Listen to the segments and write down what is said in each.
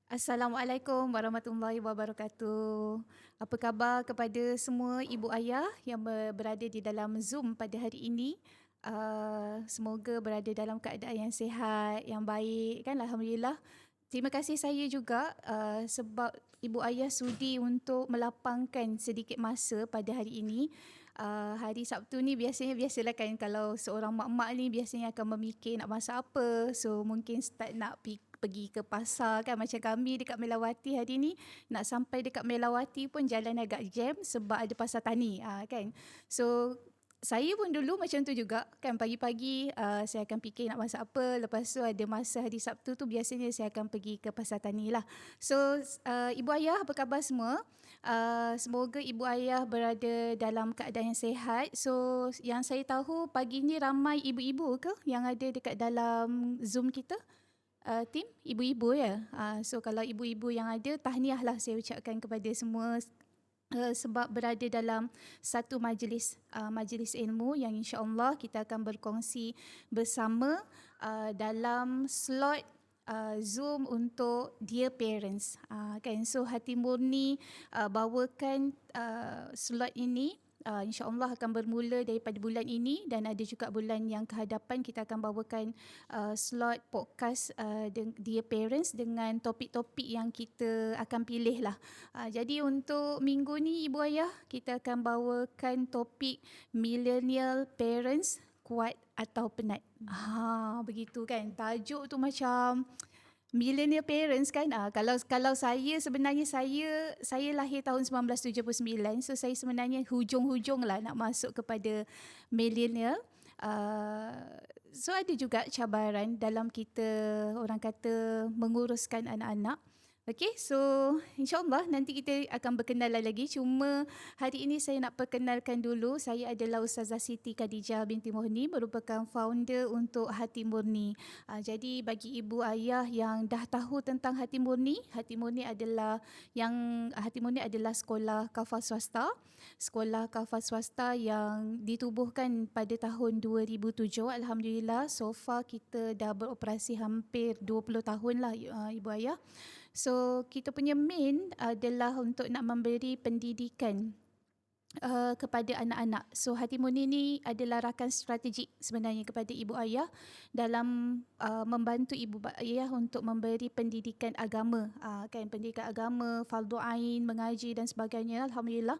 Assalamualaikum warahmatullahi wabarakatuh. Apa khabar kepada semua ibu ayah yang berada di dalam Zoom pada hari ini? Semoga berada dalam keadaan yang sihat, yang baik kan, alhamdulillah. Terima kasih saya juga sebab ibu ayah sudi untuk melapangkan sedikit masa pada hari ini. Hari Sabtu ni biasalah kan, kalau seorang mak-mak ni biasanya akan memikir nak masak apa. So mungkin start nak pergi ke pasar kan, macam kami dekat Melawati hari ni, nak sampai dekat Melawati pun jalan agak jam sebab ada pasar tani kan. So saya pun dulu macam tu juga kan, pagi-pagi saya akan fikir nak masak apa, lepas tu ada masa hari Sabtu tu biasanya saya akan pergi ke pasar tani lah. So ibu ayah apa khabar semua? Semoga ibu ayah berada dalam keadaan yang sihat. So yang saya tahu pagi ni ramai ibu-ibu ke yang ada dekat dalam Zoom kita? Tim ibu-ibu ya. So kalau ibu-ibu yang ada, tahniah lah saya ucapkan kepada semua sebab berada dalam satu majlis ilmu yang insya-Allah kita akan berkongsi bersama dalam slot Zoom untuk Dear Parents kan. So Hati Murni bawakan slot ini. InsyaAllah akan bermula daripada bulan ini, dan ada juga bulan yang kehadapan kita akan bawakan slot podcast Dear Parents dengan topik-topik yang kita akan pilih lah. Jadi untuk minggu ni ibu ayah, kita akan bawakan topik Millennial Parents, kuat atau penat. Begitu kan, tajuk tu macam millennial parents kan. Kalau saya sebenarnya saya lahir tahun 1979. So saya sebenarnya hujung-hujung lah nak masuk kepada millennial. So ada juga cabaran dalam kita, orang kata, menguruskan anak-anak. Okey, so insyaAllah nanti kita akan berkenalan lagi. Cuma hari ini saya nak perkenalkan dulu, saya adalah Ustazah Siti Khadijah binti Murni, merupakan founder untuk Hati Murni. Jadi bagi ibu ayah yang dah tahu tentang Hati Murni adalah sekolah kafah swasta. Sekolah kafah swasta yang ditubuhkan pada tahun 2007. Alhamdulillah, so far kita dah beroperasi hampir 20 tahun lah ibu ayah. So kita punya main adalah untuk nak memberi pendidikan kepada anak-anak. So Hati Murni ni adalah rakan strategik sebenarnya kepada ibu ayah dalam membantu ibu ayah untuk memberi pendidikan agama, kan, pendidikan agama, fardu ain, mengaji dan sebagainya. Alhamdulillah.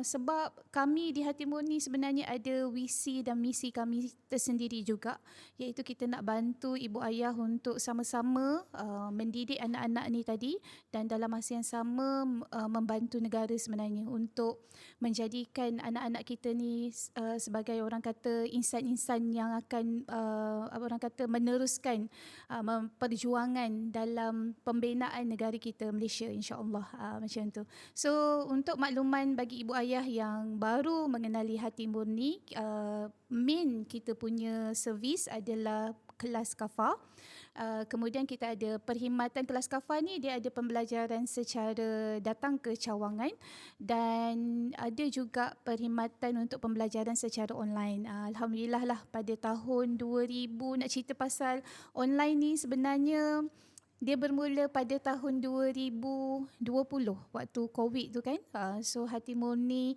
Sebab kami di Hati Murni sebenarnya ada visi dan misi kami tersendiri juga, iaitu kita nak bantu ibu ayah untuk sama-sama mendidik anak-anak ni tadi, dan dalam masa yang sama membantu negara sebenarnya untuk menjadikan anak-anak kita ni sebagai, orang kata, insan-insan yang akan orang kata meneruskan perjuangan dalam pembinaan negara kita Malaysia, insya-Allah, macam tu. So untuk makluman bagi ibu ayah yang baru mengenali Hati Murni, main kita punya servis adalah kelas kafah. Kemudian kita ada perkhidmatan kelas kafah ni, dia ada pembelajaran secara datang ke cawangan, dan ada juga perkhidmatan untuk pembelajaran secara online. Alhamdulillah lah, pada tahun 2000, nak cerita pasal online ni sebenarnya dia bermula pada tahun 2020 waktu COVID tu kan. So Hati Murni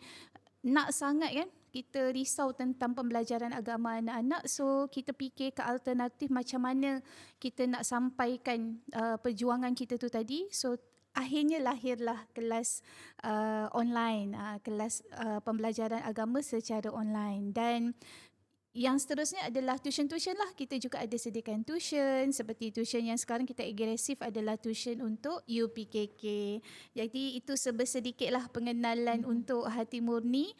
nak sangat kan, kita risau tentang pembelajaran agama anak-anak. So kita fikir ke alternatif macam mana kita nak sampaikan perjuangan kita tu tadi. So akhirnya lahirlah kelas online, kelas pembelajaran agama secara online. Dan yang seterusnya adalah tuition lah. Kita juga ada sediakan tuition. Seperti tuition yang sekarang kita agresif adalah tuition untuk UPKK. Jadi itu sedikitlah pengenalan untuk Hati Murni.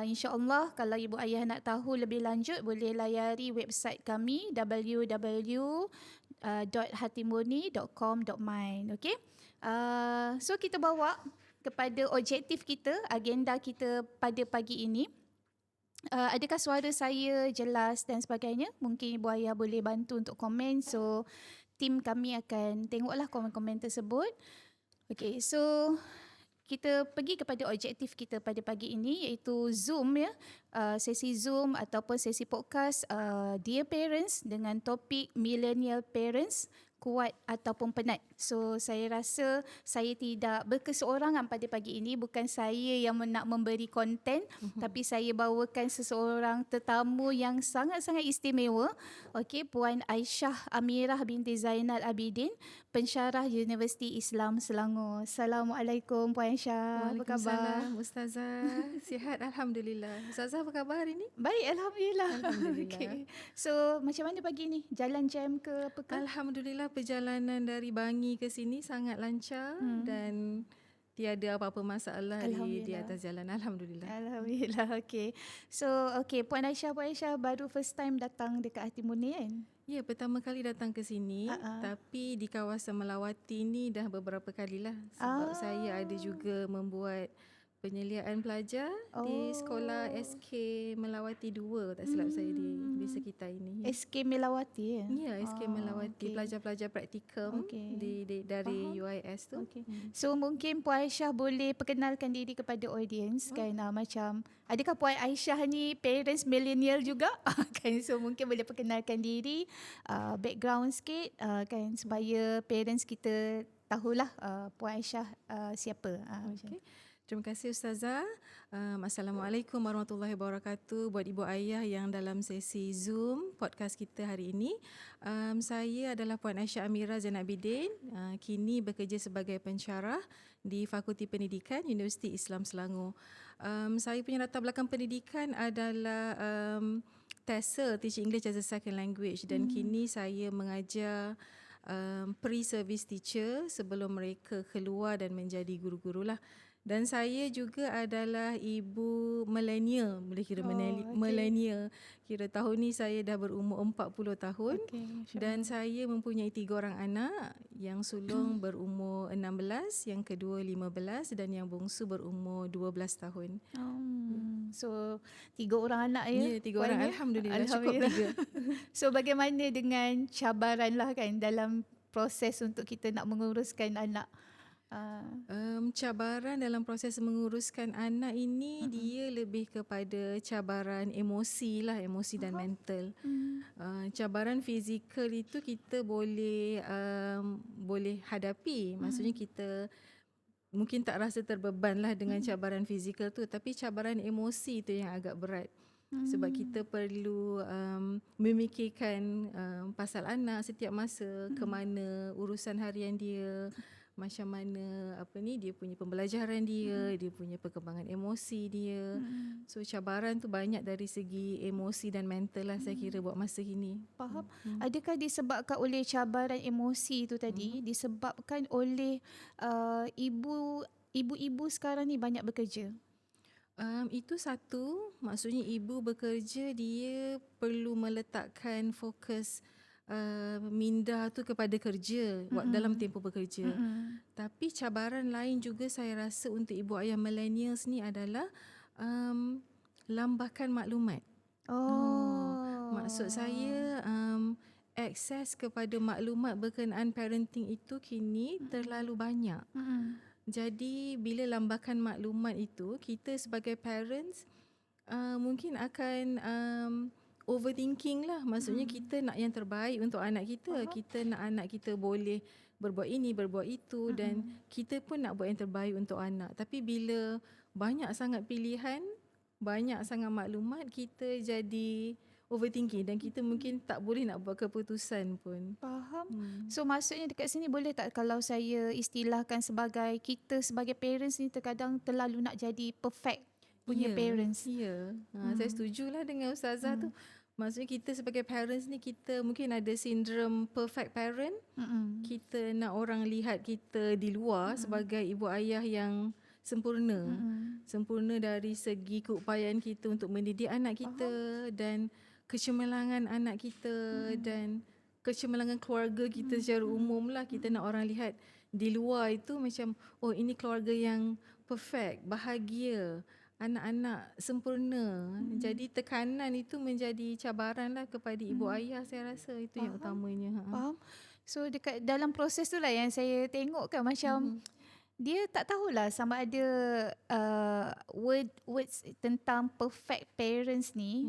InsyaAllah kalau ibu ayah nak tahu lebih lanjut, boleh layari website kami www.hatimurni.com.my. Okay? So kita bawa kepada objektif kita, agenda kita pada pagi ini. Adakah suara saya jelas dan sebagainya? Mungkin ibu ayah boleh bantu untuk komen. So tim kami akan tengoklah komen-komen tersebut. Okay, so kita pergi kepada objektif kita pada pagi ini, iaitu Zoom ya. Sesi Zoom ataupun sesi podcast Dear Parents dengan topik Millennial Parents, kuat ataupun penat. So saya rasa saya tidak berkeseorangan pada pagi ini. Bukan saya yang nak memberi konten, tapi saya bawakan seseorang tetamu yang sangat-sangat istimewa. Okey, Puan Aisyah Amirah binti Zainal Abidin, pensyarah Universiti Islam Selangor. Assalamualaikum Puan Aisyah. Apa khabar? Waalaikumsalam Ustazah. Sihat Alhamdulillah. Ustazah apa khabar hari ni? Baik, Alhamdulillah. Alhamdulillah. Okay. So macam mana pagi ni? Jalan jam ke apa ke? Alhamdulillah perjalanan dari Bangi ke sini sangat lancar dan tiada apa-apa masalah di atas jalan. Alhamdulillah. Alhamdulillah. Okay. So Puan Aisyah baru first time datang dekat Hatimulia kan? Ya, pertama kali datang ke sini, tapi di kawasan Melawati ni dah beberapa kalilah sebab saya ada juga membuat penyeliaan pelajar di sekolah SK Melawati 2 tak silap saya di sekitar ini. SK Melawati ya? Ya, SK Melawati, pelajar-pelajar praktikum dari UIS tu. Okay. So mungkin Puan Aisyah boleh perkenalkan diri kepada audience kan, macam adakah Puan Aisyah ni parents millennial juga? Kan, so mungkin boleh perkenalkan diri, background sikit kan, supaya parents kita tahulah Puan Aisyah siapa. Okay. Terima kasih Ustazah. Assalamualaikum warahmatullahi wabarakatuh buat ibu ayah yang dalam sesi Zoom podcast kita hari ini. Saya adalah Puan Aisyah Amirah Zainal Abidin, kini bekerja sebagai pensyarah di Fakulti Pendidikan Universiti Islam Selangor. Saya punya latar belakang pendidikan adalah TESOL, Teaching English as a Second Language, dan kini saya mengajar pre-service teacher sebelum mereka keluar dan menjadi guru-guru lah. Dan saya juga adalah ibu milenial, boleh kira milenial. Kira tahun ni saya dah berumur 40 tahun dan saya mempunyai 3 orang anak. Yang sulung berumur 16, yang kedua 15 dan yang bongsu berumur 12 tahun. So 3 orang anak ya? Ya, 3 orang. Alhamdulillah, cukup 3. So bagaimana dengan cabaran lah kan dalam proses untuk kita nak menguruskan anak? Cabaran dalam proses menguruskan anak ini dia lebih kepada cabaran emosi lah, emosi dan mental. Cabaran fizikal itu kita boleh hadapi, maksudnya kita mungkin tak rasa terbeban lah dengan cabaran fizikal tu, tapi cabaran emosi itu yang agak berat. Sebab kita perlu memikirkan pasal anak setiap masa, ke mana urusan harian dia, macam mana dia punya pembelajaran dia, dia punya perkembangan emosi dia. So cabaran tu banyak dari segi emosi dan mental lah saya kira buat masa ini. Faham. Adakah disebabkan oleh cabaran emosi itu tadi, disebabkan oleh ibu-ibu sekarang ni banyak bekerja? Itu satu, maksudnya ibu bekerja dia perlu meletakkan fokus minda tu kepada kerja dalam tempoh bekerja. Tapi cabaran lain juga saya rasa untuk ibu ayah millennials ni adalah lambakan maklumat. Maksud saya akses kepada maklumat berkenaan parenting itu kini terlalu banyak. Jadi bila lambakan maklumat itu, kita sebagai parents mungkin akan overthinking lah. Maksudnya kita nak yang terbaik untuk anak kita. Kita nak anak kita boleh berbuat ini, berbuat itu, dan kita pun nak buat yang terbaik untuk anak. Tapi bila banyak sangat pilihan, banyak sangat maklumat, kita jadi overthinking dan kita mungkin tak boleh nak buat keputusan pun. Faham. So maksudnya dekat sini boleh tak kalau saya istilahkan sebagai kita sebagai parents ni terkadang terlalu nak jadi perfect punya parents. Ya, saya setujulah dengan Ustazah tu. Maksudnya kita sebagai parents ni, kita mungkin ada sindrom perfect parent. Kita nak orang lihat kita di luar sebagai ibu ayah yang sempurna. Sempurna dari segi keupayaan kita untuk mendidik anak kita dan kecemerlangan anak kita dan kecemerlangan keluarga kita secara umum lah. Kita nak orang lihat di luar itu macam, oh ini keluarga yang perfect, bahagia, anak-anak sempurna. Jadi tekanan itu menjadi cabaran lah kepada ibu ayah, saya rasa itu yang utamanya. Faham. So dekat dalam proses tu lah yang saya tengok kan macam dia tak tahulah sama ada words tentang perfect parents ni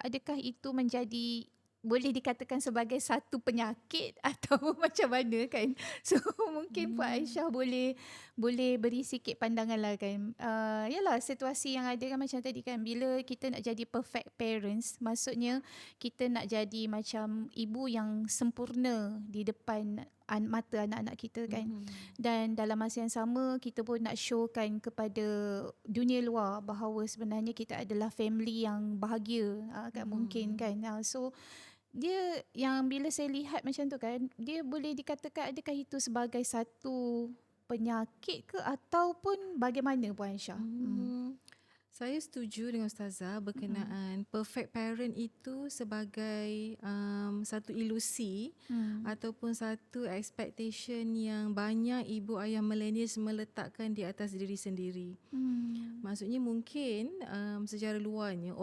adakah itu menjadi boleh dikatakan sebagai satu penyakit atau macam mana kan. So mungkin Puan Aisyah boleh beri sikit pandangan lah kan. Yalah, situasi yang ada kan macam tadi kan, bila kita nak jadi perfect parents, maksudnya kita nak jadi macam ibu yang sempurna di depan mata anak-anak kita kan. Dan dalam masa yang sama kita pun nak showkan kepada dunia luar bahawa sebenarnya kita adalah family yang bahagia kan, mungkin kan. So dia yang bila saya lihat macam tu kan, dia boleh dikatakan adakah itu sebagai satu penyakit ke ataupun bagaimana Puan Aisyah? Saya setuju dengan Ustazah berkenaan perfect parent itu sebagai satu ilusi ataupun satu expectation yang banyak ibu ayah millennials meletakkan di atas diri sendiri. Maksudnya mungkin secara luarnya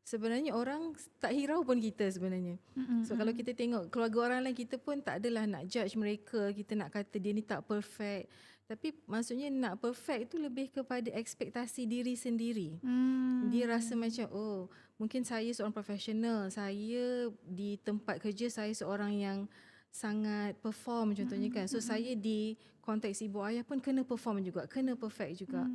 sebenarnya orang tak hirau pun kita sebenarnya. So kalau kita tengok keluarga orang lain, kita pun tak adalah nak judge mereka, kita nak kata dia ni tak perfect. Tapi maksudnya nak perfect itu lebih kepada ekspektasi diri sendiri. Dia rasa macam, oh mungkin saya seorang profesional, saya di tempat kerja saya seorang yang sangat perform contohnya kan. So saya di konteks ibu ayah pun kena perform juga, kena perfect juga.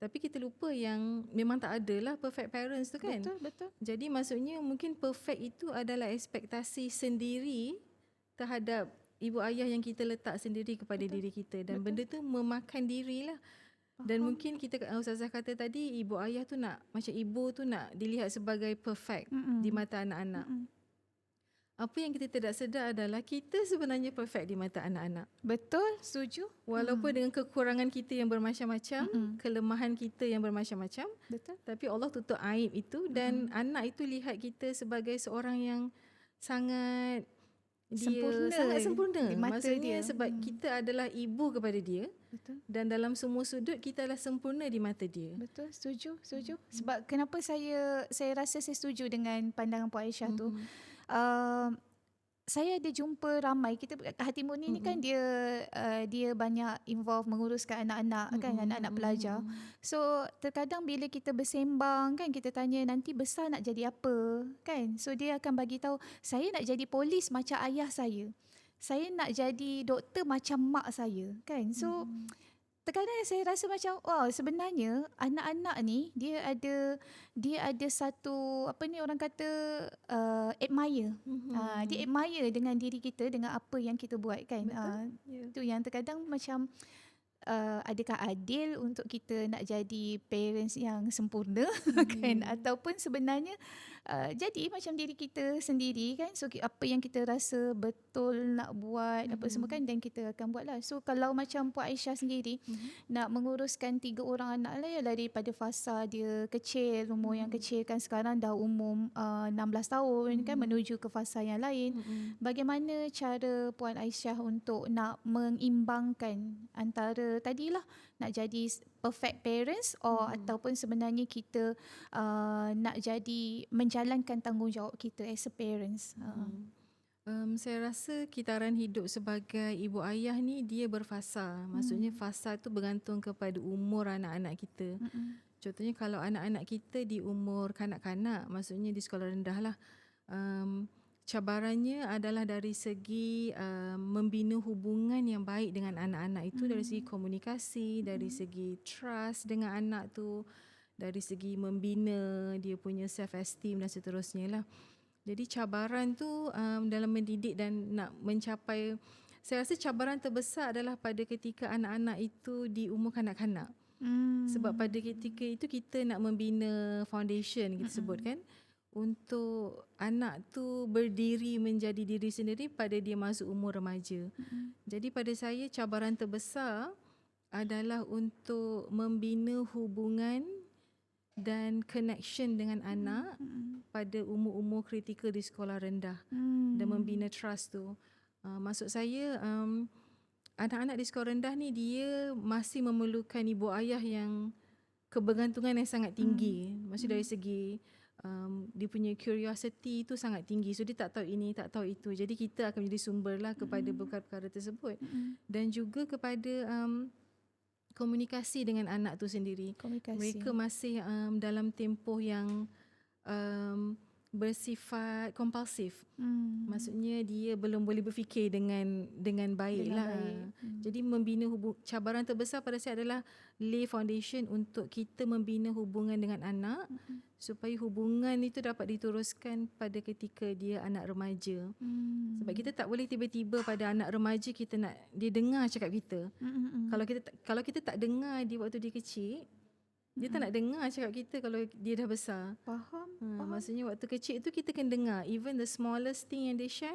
Tapi kita lupa yang memang tak adalah perfect parents tu kan. Betul. Jadi maksudnya mungkin perfect itu adalah ekspektasi sendiri terhadap ibu ayah yang kita letak sendiri kepada diri kita. Dan benda tu memakan dirilah. Dan mungkin kita, Ustazah kata tadi, ibu ayah tu nak, macam ibu tu nak dilihat sebagai perfect di mata anak-anak. Apa yang kita tidak sedar adalah kita sebenarnya perfect di mata anak-anak. Betul, setuju. Walaupun dengan kekurangan kita yang bermacam-macam, kelemahan kita yang bermacam-macam, Betul. tapi Allah tutup aib itu dan anak itu lihat kita sebagai seorang yang sangat sempurna di mata maksudnya dia. Sebab kita adalah ibu kepada dia. Betul. Dan dalam semua sudut kita adalah sempurna di mata dia. Betul, setuju. Sebab kenapa saya rasa saya setuju dengan pandangan Puan Aisyah tu. Saya ada jumpa ramai, kita Hati Murni ni kan dia banyak involve menguruskan anak-anak kan, anak-anak pelajar. So terkadang bila kita bersembang kan, kita tanya nanti besar nak jadi apa kan. So dia akan bagi tahu, saya nak jadi polis macam ayah saya nak jadi doktor macam mak saya kan. So terkadang saya rasa macam sebenarnya anak-anak ni dia ada satu orang kata admire. Dia admire dengan diri kita, dengan apa yang kita buat kan. Itu yang terkadang macam adakah adil untuk kita nak jadi parents yang sempurna kan, ataupun sebenarnya jadi macam diri kita sendiri kan. So apa yang kita rasa betul nak buat apa semua kan, dan kita akan buat lah. So kalau macam Puan Aisyah sendiri nak menguruskan 3 orang anak lah, yalah daripada fasa dia kecil, umur yang kecil kan, sekarang dah umur 16 tahun kan, menuju ke fasa yang lain. Bagaimana cara Puan Aisyah untuk nak mengimbangkan antara tadilah nak jadi perfect parents ataupun sebenarnya kita nak jadi menjalankan tanggungjawab kita as a parents. Saya rasa kitaran hidup sebagai ibu ayah ni dia berfasa. Maksudnya fasa tu bergantung kepada umur anak-anak kita. Contohnya kalau anak-anak kita di umur kanak-kanak, maksudnya di sekolah rendah lah, cabarannya adalah dari segi membina hubungan yang baik dengan anak-anak itu, dari segi komunikasi, dari segi trust dengan anak tu, dari segi membina dia punya self esteem dan seterusnya lah. Jadi cabaran tu dalam mendidik dan nak mencapai, saya rasa cabaran terbesar adalah pada ketika anak-anak itu di umur kanak-kanak. Sebab pada ketika itu kita nak membina foundation, kita sebut kan, untuk anak tu berdiri menjadi diri sendiri pada dia masuk umur remaja. Jadi pada saya cabaran terbesar adalah untuk membina hubungan dan connection dengan anak pada umur-umur kritikal di sekolah rendah dan membina trust tu. Maksud saya anak-anak di sekolah rendah ni dia masih memerlukan ibu ayah yang kebergantungan yang sangat tinggi. Maksud dari segi dia punya curiosity tu sangat tinggi. So dia tak tahu ini, tak tahu itu. Jadi kita akan menjadi sumber lah kepada perkara-perkara tersebut. Dan juga kepada komunikasi dengan anak tu sendiri. Mereka masih dalam tempoh yang bersifat kompulsif. Maksudnya Hmm. dia belum boleh berfikir dengan baik Dengan lah. baik. Jadi membina cabaran terbesar pada saya adalah lay foundation untuk kita membina hubungan dengan anak supaya hubungan itu dapat diteruskan pada ketika dia anak remaja. Sebab kita tak boleh tiba-tiba pada anak remaja kita nak dia dengar cakap kita. Kalau kita tak dengar dia waktu dia kecil, dia tak nak dengar cakap kita kalau dia dah besar. Faham. Maksudnya waktu kecil tu kita kena dengar. Even the smallest thing yang they share,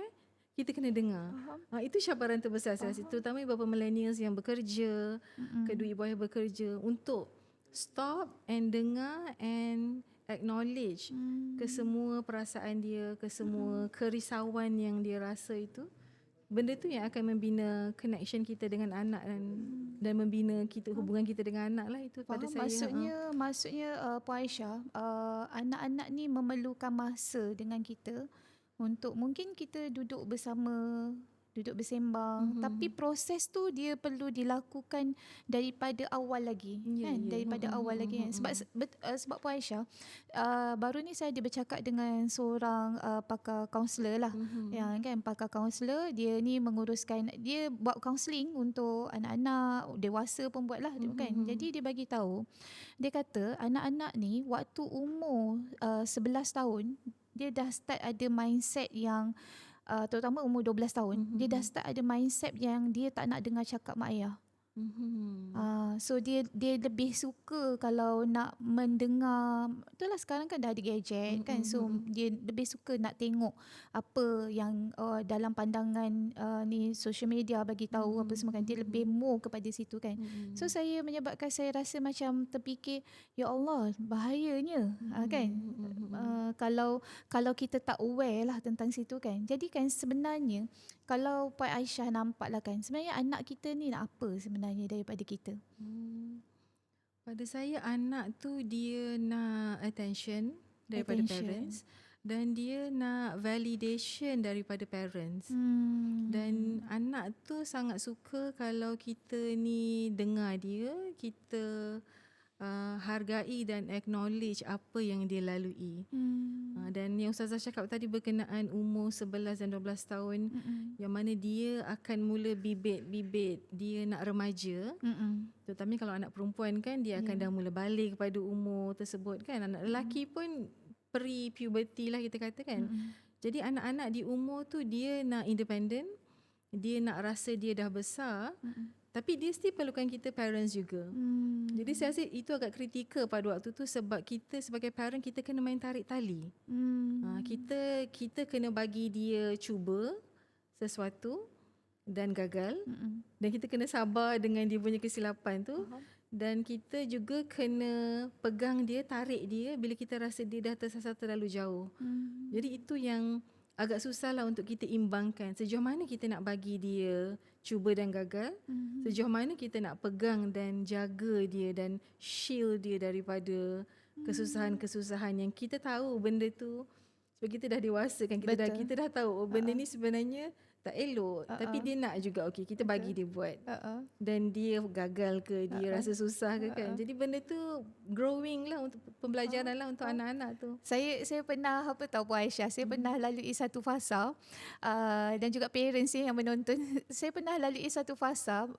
kita kena dengar. Itu cabaran terbesar saya rasa. Terutama bapa millennials yang bekerja, kedua ibu ayah bekerja, untuk stop and dengar and acknowledge ke semua perasaan dia, ke semua kerisauan yang dia rasa itu. Benda tu yang akan membina connection kita dengan anak dan membina hubungan kita dengan anak lah. Itu pada Faham. saya. Maksudnya Puan Aisyah, anak-anak ni memerlukan masa dengan kita untuk mungkin kita duduk bersama, duduk bersembang, tapi proses tu dia perlu dilakukan daripada awal lagi, kan? Daripada awal lagi kan. Sebab Puan Aisyah, baru ni saya ada bercakap dengan seorang pakar kaunselor lah, yang kan pakar kaunselor, dia ni dia buat kaunseling untuk anak-anak, dewasa pun buat lah, kan. Jadi dia bagi tahu, dia kata anak-anak ni waktu umur 11 tahun dia dah start ada mindset yang terutama umur 12 tahun, dia dah start ada mindset yang dia tak nak dengar cakap mak ayah. So dia lebih suka kalau nak mendengar, itulah sekarang kan dah ada gadget kan, so dia lebih suka nak tengok apa yang dalam pandangan ni social media bagi tahu apa semua kan, dia lebih more kepada situ kan. So menyebabkan saya rasa macam terfikir, ya Allah bahayanya kan, kalau kita tak aware lah tentang situ kan. Jadi kan sebenarnya kalau Puan Aisyah nampak lah kan, sebenarnya anak kita ni nak apa sebenarnya daripada kita? Pada saya anak tu dia nak attention daripada parents, dan dia nak validation daripada parents. Dan anak tu sangat suka kalau kita ni dengar dia, kita hargai dan acknowledge apa yang dia lalui. Dan yang Ustazah cakap tadi berkenaan umur 11 dan 12 tahun, yang mana dia akan mula bibit-bibit dia nak remaja. Terutama kalau anak perempuan kan, dia akan dah mula balik kepada umur tersebut kan. Anak lelaki pun pre-puberty lah kita kata kan. Jadi anak-anak di umur tu dia nak independent, dia nak rasa dia dah besar, tapi dia still perlukan kita parents juga. Jadi saya rasa itu agak kritikal pada waktu tu, sebab kita sebagai parent kita kena main tarik tali. Kita kena bagi dia cuba sesuatu dan gagal, dan kita kena sabar dengan dia punya kesilapan tu. Dan kita juga kena pegang dia, tarik dia bila kita rasa dia dah tersasar terlalu jauh. Jadi itu yang agak susah lah untuk kita imbangkan. Sejauh mana kita nak bagi dia cuba dan gagal, sejauh mana kita nak pegang dan jaga dia dan shield dia daripada kesusahan-kesusahan yang kita tahu benda tu, sebab kita dah dewasa kan, kita dah tahu benda ni sebenarnya tak elok, tapi dia nak juga kita bagi dia buat. Dan dia gagal ke, dia rasa susah ke kan. Jadi benda tu growing lah, untuk pembelajaran lah untuk anak-anak tu. Saya pernah tahu Puan Aisyah, saya pernah lalui satu fasa, dan juga parents yang menonton, saya pernah lalui satu fasa,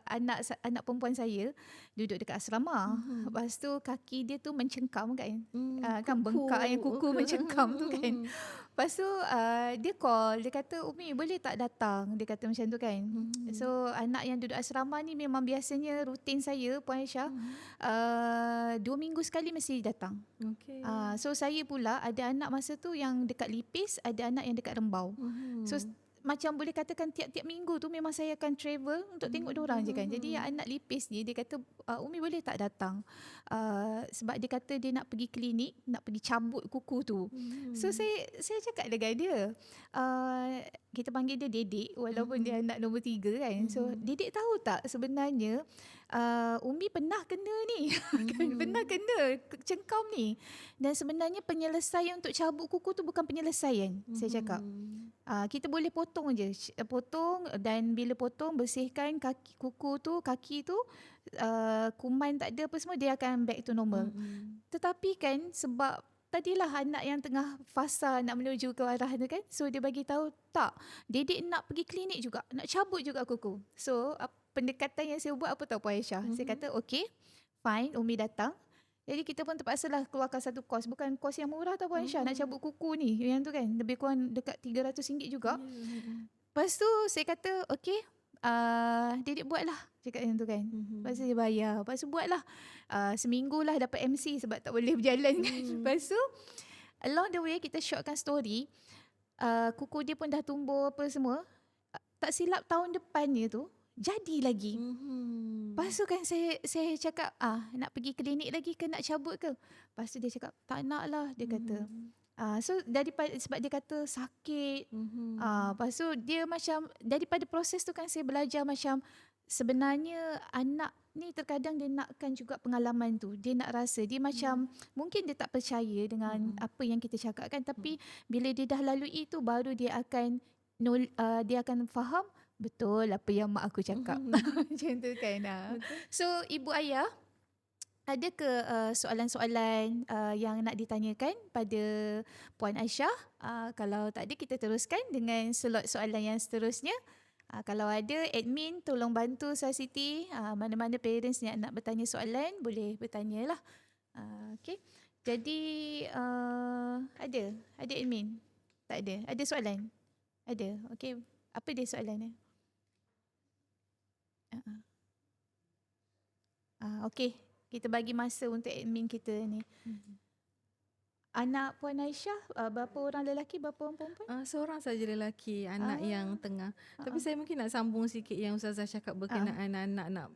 anak perempuan saya duduk dekat asrama. Lepas tu kaki dia tu mencengkam kan, kan bengkak yang kuku mencengkam tu kan. Lepas tu dia call, dia kata, Umi boleh tak datang, dia kata macam tu kan. So anak yang duduk asrama ni memang biasanya rutin saya Puan Aisyah, 2 minggu sekali mesti datang. So saya pula ada anak masa tu yang dekat Lipis, ada anak yang dekat Rembau. So macam boleh katakan tiap-tiap minggu tu memang saya akan travel untuk tengok diorang je kan. Jadi anak Lipis ni dia kata, Umi boleh tak datang, sebab dia kata dia nak pergi klinik, nak pergi cabut kuku tu. So saya cakap dengan dia, kita panggil dia Dedik walaupun dia anak nombor 3 kan. So Dedik tahu tak sebenarnya Umi pernah kena ni, pernah kena cengkam ni, dan sebenarnya penyelesaian untuk cabut kuku tu bukan penyelesaian. Saya cakap kita boleh potong je, potong, dan bila potong bersihkan kaki tu, kuman tak ada apa semua, dia akan back to normal. Tetapi kan sebab tadilah anak yang tengah fasa nak menuju ke arah tu kan. So dia bagi tahu tak, Dedik nak pergi klinik juga, nak cabut juga kuku. So pendekatan yang saya buat apa tahu Puan Aisyah? Saya kata okey, fine, Umi datang. Jadi kita pun terpaksalah keluarkan satu kos. Bukan kos yang murah tau Puan Aisyah, nak cabut kuku ni. Yang tu kan lebih kurang dekat RM300 juga. Lepas tu saya kata okey, Dedik buatlah, cakap yang tu kan. Lepas tu dia bayar. Lepas tu buatlah. Seminggu lah dapat MC sebab tak boleh berjalan kan. Lepas tu along the way kita shotkan story. Kuku dia pun dah tumbuh apa semua. Tak silap tahun depannya tu jadi lagi. Lepas tu kan saya cakap nak pergi klinik lagi ke nak cabut ke? Lepas tu dia cakap tak nak lah, dia kata. So daripada sebab dia kata sakit. Lepas tu dia macam daripada proses tu kan saya belajar macam sebenarnya anak ni terkadang dia nakkan juga pengalaman tu. Dia nak rasa, dia macam mungkin dia tak percaya dengan apa yang kita cakap kan, tapi bila dia dah lalui tu baru dia akan faham betul apa yang mak aku cakap. Macam tu kan. So ibu ayah, ada ke soalan-soalan yang nak ditanyakan pada Puan Aisyah? Kalau tak ada, kita teruskan dengan slot soalan yang seterusnya. Kalau ada, admin tolong bantu Sar Siti. Mana-mana parents yang nak bertanya soalan, boleh bertanyalah. Okay. Jadi, ada admin? Tak ada? Ada soalan? Ada. Okay. Apa dia soalannya? Okay. Kita bagi masa untuk admin kita ni. Anak Puan Aisyah, berapa orang lelaki, berapa orang perempuan? Seorang saja lelaki, anak yang tengah. Tapi saya mungkin nak sambung sikit yang Ustazah cakap berkenaan anak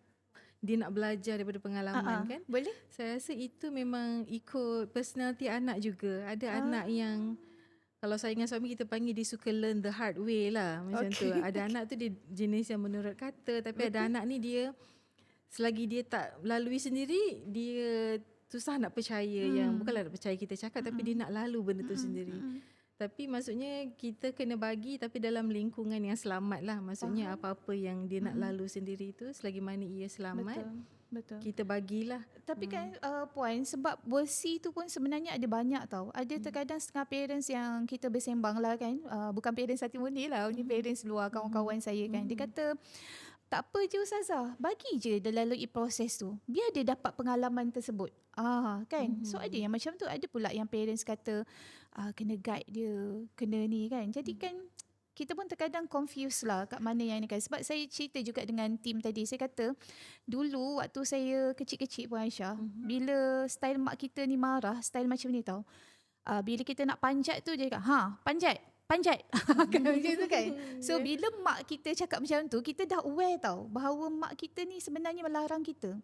dia nak belajar daripada pengalaman kan. Boleh? Saya rasa itu memang ikut personality anak juga. Ada anak yang, kalau saya dengan suami kita panggil dia suka learn the hard way lah. Macam tu. Ada anak tu dia jenis yang menurut kata. Tapi ada anak ni dia, selagi dia tak lalui sendiri, dia susah nak percaya yang bukanlah nak percaya kita cakap, tapi dia nak lalu benda tu sendiri. Tapi maksudnya kita kena bagi, tapi dalam lingkungan yang selamat lah. Maksudnya apa-apa yang dia nak lalu sendiri tu, selagi mana ia selamat, Betul. kita bagilah. Tapi kan Puan, sebab bosi tu pun sebenarnya ada banyak tau. Ada terkadang setengah parents yang kita bersembang lah kan. Bukan parents hati murni lah. Ini parents luar, kawan-kawan saya kan. Dia kata, tak apa je Ustazah, bagi je dia lalui proses tu. Biar dia dapat pengalaman tersebut. Kan. So ada yang macam tu. Ada pula yang parents kata kena guide dia, kena ni kan. Jadi kan kita pun terkadang confused lah kat mana yang ni kan. Sebab saya cerita juga dengan tim tadi. Saya kata dulu waktu saya kecil-kecil Puan Aisyah, bila style mak kita ni marah, style macam ni tau. Bila kita nak panjat tu dia cakap, panjat. Kan macam tu kan. So bila mak kita cakap macam tu, kita dah aware tau bahawa mak kita ni sebenarnya melarang kita.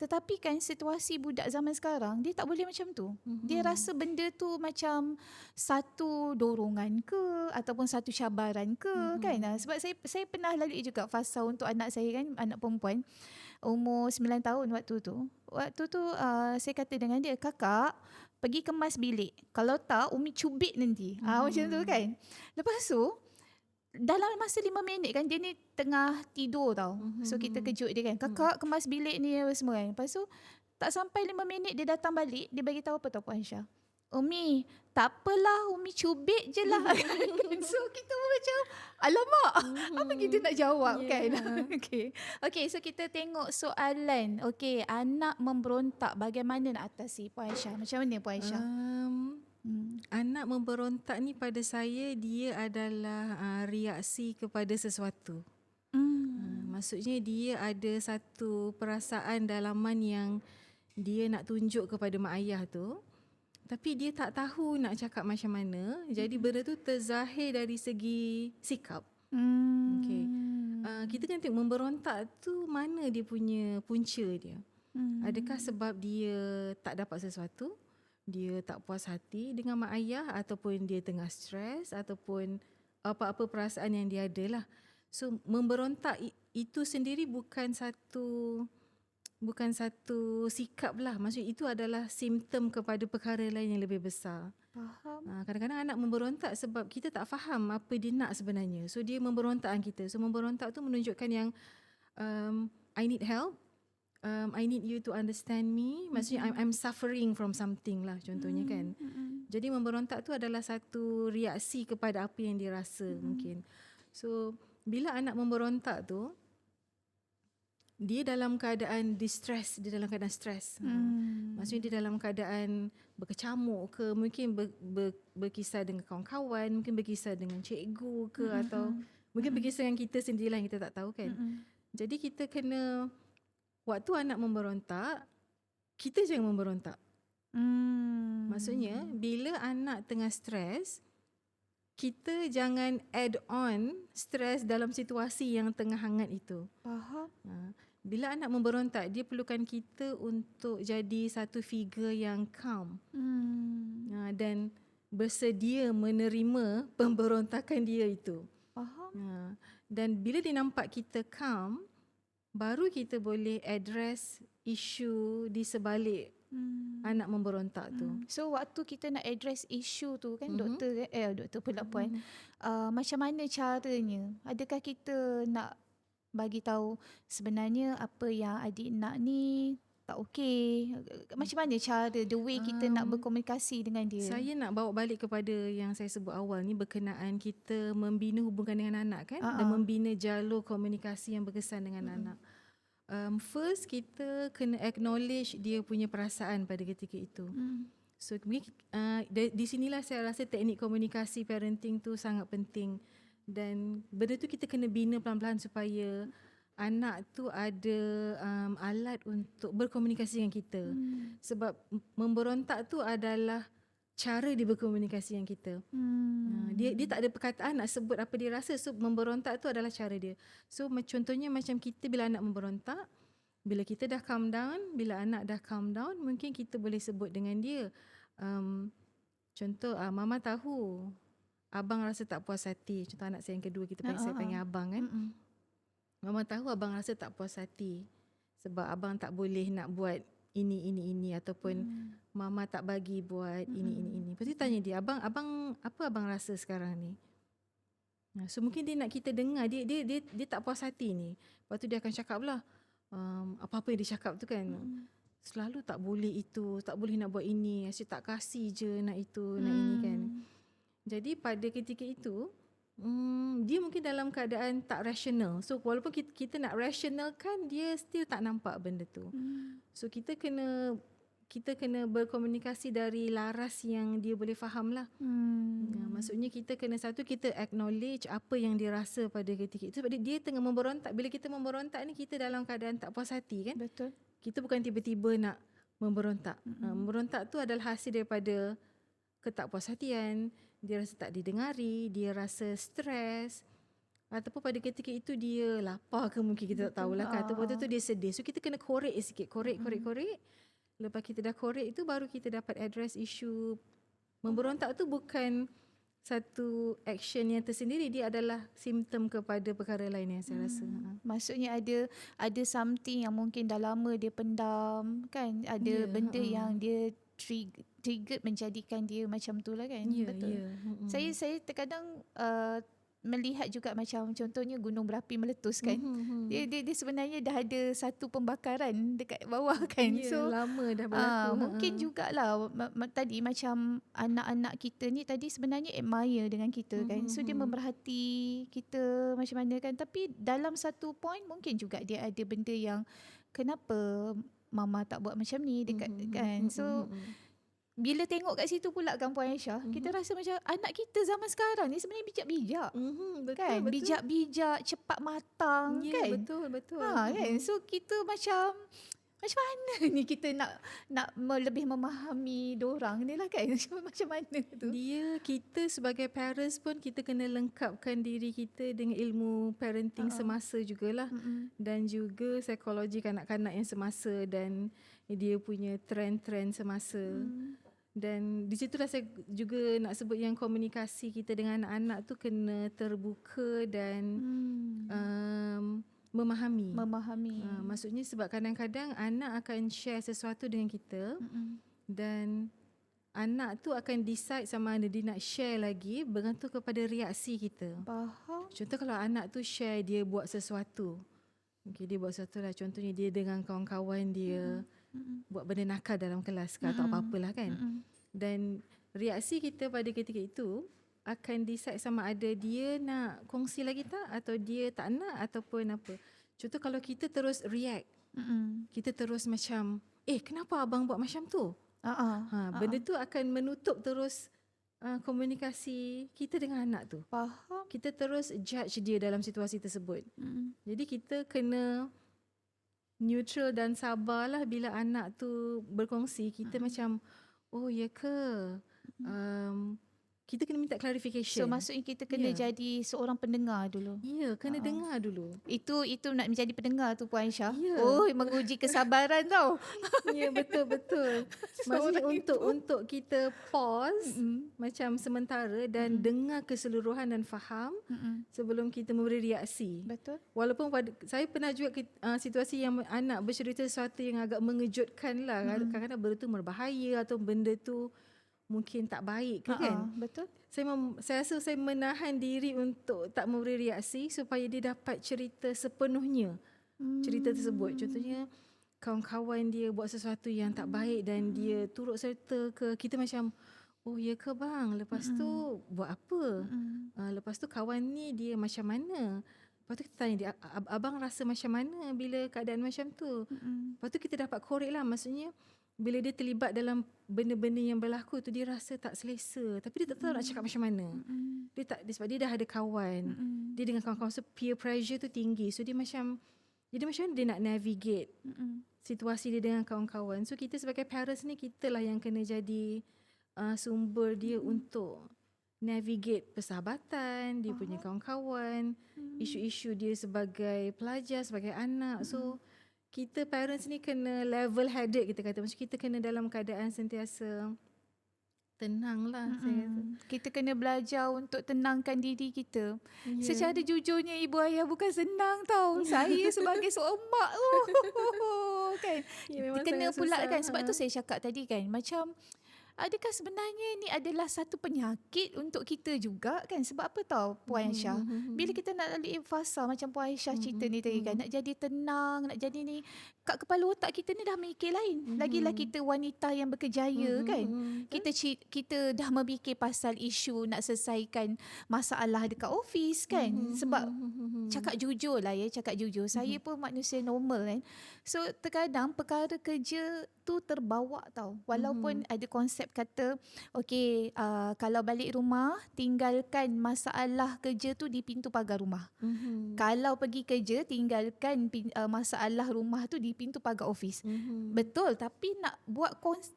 Tetapi kan situasi budak zaman sekarang, dia tak boleh macam tu. Dia rasa benda tu macam satu dorongan ke ataupun satu cabaran ke kan. Sebab saya pernah lalui juga fasa untuk anak saya kan, anak perempuan umur 9 tahun waktu tu. Waktu tu saya kata dengan dia, kakak pergi kemas bilik. Kalau tak, Umi cubit nanti. Macam tu kan. Lepas tu, dalam masa 5 minit kan, dia ni tengah tidur tau. So kita kejut dia kan. Kakak kemas bilik ni semua kan. Lepas tu, tak sampai 5 minit dia datang balik. Dia bagi tahu apa tau Puan Aisyah? Umi, tak apalah, Umi cubit je lah. So kita pun macam, alamak, apa kita nak jawab kan? Okay, so kita tengok soalan. Okay, anak memberontak, bagaimana nak atasi Puan Aisyah? Macam mana Puan Aisyah? Anak memberontak ni pada saya, dia adalah reaksi kepada sesuatu. Maksudnya dia ada satu perasaan dalaman yang dia nak tunjuk kepada mak ayah tu. Tapi dia tak tahu nak cakap macam mana. Jadi benda tu terzahir dari segi sikap. Okay. Kita kan tengok memberontak tu mana dia punya punca dia. Adakah sebab dia tak dapat sesuatu, dia tak puas hati dengan mak ayah, ataupun dia tengah stres, ataupun apa-apa perasaan yang dia ada lah. So memberontak itu sendiri bukan satu sikap lah. Maksudnya itu adalah simptom kepada perkara lain yang lebih besar. Faham. Kadang-kadang anak memberontak sebab kita tak faham apa dia nak sebenarnya. So dia memberontakkan kita. So memberontak tu menunjukkan yang I need help. I need you to understand me. Maksudnya I'm suffering from something lah contohnya kan. Jadi memberontak tu adalah satu reaksi kepada apa yang dia rasa mungkin. So bila anak memberontak tu, dia dalam keadaan distress, dia dalam keadaan stres. Maksudnya dia dalam keadaan berkecamuk ke, mungkin berkisar dengan kawan-kawan, mungkin berkisar dengan cikgu ke, atau mungkin berkisar dengan kita sendirilah yang kita tak tahu kan. Jadi kita kena, waktu anak memberontak, kita jangan memberontak. Maksudnya bila anak tengah stres, kita jangan add on stres dalam situasi yang tengah hangat itu. Faham. Bila anak memberontak, dia perlukan kita untuk jadi satu figure yang calm. Dan bersedia menerima pemberontakan dia itu. Faham. Dan bila dia nampak kita calm, baru kita boleh address isu di sebalik anak memberontak tu. So waktu kita nak address isu tu kan doktor pula puan, macam mana caranya? Adakah kita nak bagi tahu sebenarnya apa yang adik nak ni tak okey? Macam mana cara, the way kita nak berkomunikasi dengan dia? Saya nak bawa balik kepada yang saya sebut awal ni, berkenaan kita membina hubungan dengan anak kan, dan membina jalur komunikasi yang berkesan dengan anak. First kita kena acknowledge dia punya perasaan pada ketika itu. So di sinilah saya rasa teknik komunikasi parenting tu sangat penting, dan benda tu kita kena bina pelan-pelan supaya anak tu ada alat untuk berkomunikasi dengan kita. Sebab memberontak tu adalah cara dia berkomunikasi dengan kita. Dia tak ada perkataan nak sebut apa dia rasa. So memberontak tu adalah cara dia. So contohnya macam kita bila anak memberontak, bila kita dah calm down, bila anak dah calm down, mungkin kita boleh sebut dengan dia. Contoh, mama tahu abang rasa tak puas hati. Contoh anak saya yang kedua, saya panggil abang kan. Mama tahu abang rasa tak puas hati sebab abang tak boleh nak buat ini ataupun mama tak bagi buat ini. Lepas tu tanya dia, abang apa abang rasa sekarang ni? So mungkin dia nak kita dengar, dia tak puas hati ni. Lepas tu dia akan cakap lah apa-apa yang dia cakap tu kan. Selalu tak boleh itu, tak boleh nak buat ini, asyik tak kasih je nak itu, nak ini kan. Jadi pada ketika itu dia mungkin dalam keadaan tak rasional. So walaupun kita nak rasionalkan, dia still tak nampak benda tu. So kita kena berkomunikasi dari laras yang dia boleh faham lah. Maksudnya kita kena kita acknowledge apa yang dia rasa pada ketika itu. Sebab dia tengah memberontak. Bila kita memberontak ni, kita dalam keadaan tak puas hati kan. Betul. Kita bukan tiba-tiba nak memberontak. Memberontak tu adalah hasil daripada ketakpuashatian. Dia rasa tak didengari, dia rasa stres, ataupun pada ketika itu dia lapar ke, mungkin kita tak tahulah kan, atau waktu tu dia sedih. So kita kena korek sikit, korek. Lepas kita dah korek itu, baru kita dapat address isu. Memberontak tu bukan satu action yang tersendiri, dia adalah simptom kepada perkara lain yang saya rasa. Maksudnya ada something yang mungkin dah lama dia pendam kan, ada benda yang dia trigger menjadikan dia macam tu lah kan. Betul. Saya terkadang melihat juga macam contohnya gunung berapi meletus kan. Dia sebenarnya dah ada satu pembakaran dekat bawah kan. So lama dah berlaku. Mungkin jugalah tadi macam anak-anak kita ni tadi sebenarnya admire dengan kita kan. So dia memerhati kita macam mana kan. Tapi dalam satu point mungkin juga dia ada benda yang kenapa mama tak buat macam ni dekat kan. So bila tengok kat situ pula kan Puan Aisyah, kita rasa macam anak kita zaman sekarang ni sebenarnya bijak-bijak. Betul, kan? betul. Bijak-bijak, cepat matang kan. Betul. Kan? So kita macam mana ni kita nak lebih memahami dorang ni lah kan. Macam mana tu? Kita sebagai parents pun kita kena lengkapkan diri kita dengan ilmu parenting semasa jugalah. Dan juga psikologi kanak-kanak yang semasa dan dia punya trend-trend semasa. Dan di situlah saya juga nak sebut yang komunikasi kita dengan anak-anak tu kena terbuka dan memahami. Maksudnya sebab kadang-kadang anak akan share sesuatu dengan kita dan anak tu akan decide sama ada dia nak share lagi bergantung kepada reaksi kita. Faham. Contoh kalau anak tu share dia buat sesuatu, Okay, dia buat sesuatu lah. Contohnya dia dengan kawan-kawan dia buat benda nakal dalam kelas ke atau apa-apalah kan. Dan reaksi kita pada ketika itu akan decide sama ada dia nak kongsi lagi tak atau dia tak nak ataupun apa. Contoh kalau kita terus react, kita terus macam, kenapa abang buat macam tu? Benda tu akan menutup terus komunikasi kita dengan anak tu. Faham. Kita terus judge dia dalam situasi tersebut. Jadi kita kena neutral dan sabarlah bila anak tu berkongsi. Kita macam, oh ya ke? Kita kena minta clarification. So maksudnya kita kena jadi seorang pendengar dulu. Ya, kena dengar dulu. Itu nak menjadi pendengar tu Puan Aisyah. Ya. Oh, menguji kesabaran tau. Ya, betul-betul. Maksudnya untuk kita pause macam sementara dan dengar keseluruhan dan faham sebelum kita memberi reaksi. Betul. Walaupun saya pernah juga situasi yang anak bercerita sesuatu yang agak mengejutkan lah. Kadang-kadang benda tu berbahaya atau benda tu mungkin tak baik ke kan? Betul. Saya rasa saya menahan diri untuk tak memberi reaksi supaya dia dapat cerita sepenuhnya cerita tersebut. Contohnya kawan-kawan dia buat sesuatu yang tak baik dan dia turut serta ke, kita macam, oh ya ke bang, lepas tu buat apa? Lepas tu kawan ni dia macam mana? Lepas tu kita tanya dia, abang rasa macam mana bila keadaan macam tu? Lepas tu kita dapat korek lah, maksudnya bila dia terlibat dalam benda-benda yang berlaku tu, dia rasa tak selesa. Tapi dia tak tahu nak cakap macam mana. Sebab dia dah ada kawan. Dia dengan kawan-kawan, so peer pressure tu tinggi. So dia macam mana dia nak navigate situasi dia dengan kawan-kawan. So kita sebagai parents ni, kita lah yang kena jadi sumber dia untuk navigate persahabatan, dia punya kawan-kawan, isu-isu dia sebagai pelajar, sebagai anak. So kita parents ni kena level headed, kita kata. Macam kita kena dalam keadaan sentiasa tenang lah. Saya rasa. Kita kena belajar untuk tenangkan diri kita. Secara jujurnya ibu ayah bukan senang tau. Saya sebagai seorang mak kan. Kena pula kan. Sebab tu saya cakap tadi kan. Macam adakah sebenarnya ni adalah satu penyakit untuk kita juga kan? Sebab apa tahu Puan Aisyah? Bila kita nak lalui fasa macam Puan Aisyah cerita ni tadi kan, nak jadi tenang, nak jadi ni, kat kepala otak kita ni dah mikir lain. Lagilah kita wanita yang berkejaya kan. Kita dah memikir pasal isu nak selesaikan masalah dekat office kan. Sebab cakap jujur lah ya, cakap jujur. Saya pun manusia normal kan. So terkadang perkara kerja tu terbawa tau. Walaupun ada konsep kata, okay, kalau balik rumah, tinggalkan masalah kerja tu di pintu pagar rumah. Kalau pergi kerja, tinggalkan masalah rumah tu di pintu pagar office. Betul, tapi nak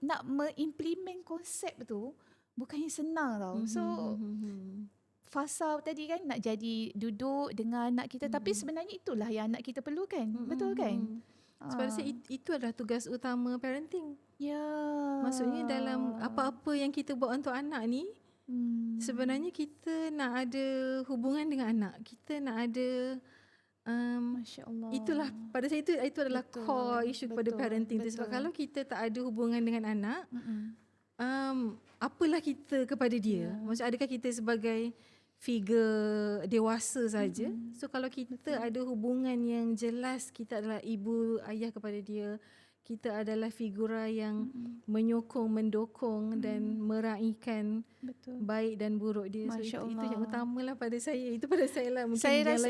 nak mengimplement konsep tu bukannya senang tau. So fasa tadi kan, nak jadi duduk dengan anak kita, tapi sebenarnya itulah yang anak kita perlukan. Betul kan? Sebab saya itu adalah tugas utama parenting. Ya. Maksudnya dalam apa-apa yang kita buat untuk anak ni, sebenarnya kita nak ada hubungan dengan anak. Kita nak ada Masya Allah. Itulah pada saya itu adalah core issue kepada parenting tu. Sebab kalau kita tak ada hubungan dengan anak, apalah kita kepada dia? Maksudnya adakah kita sebagai figure dewasa saja? So kalau kita ada hubungan yang jelas, kita adalah ibu ayah kepada dia, kita adalah figura yang menyokong, mendukung dan meraihkan baik dan buruk dia. So itu yang utamalah pada saya. Itu pada saya lah. Mungkin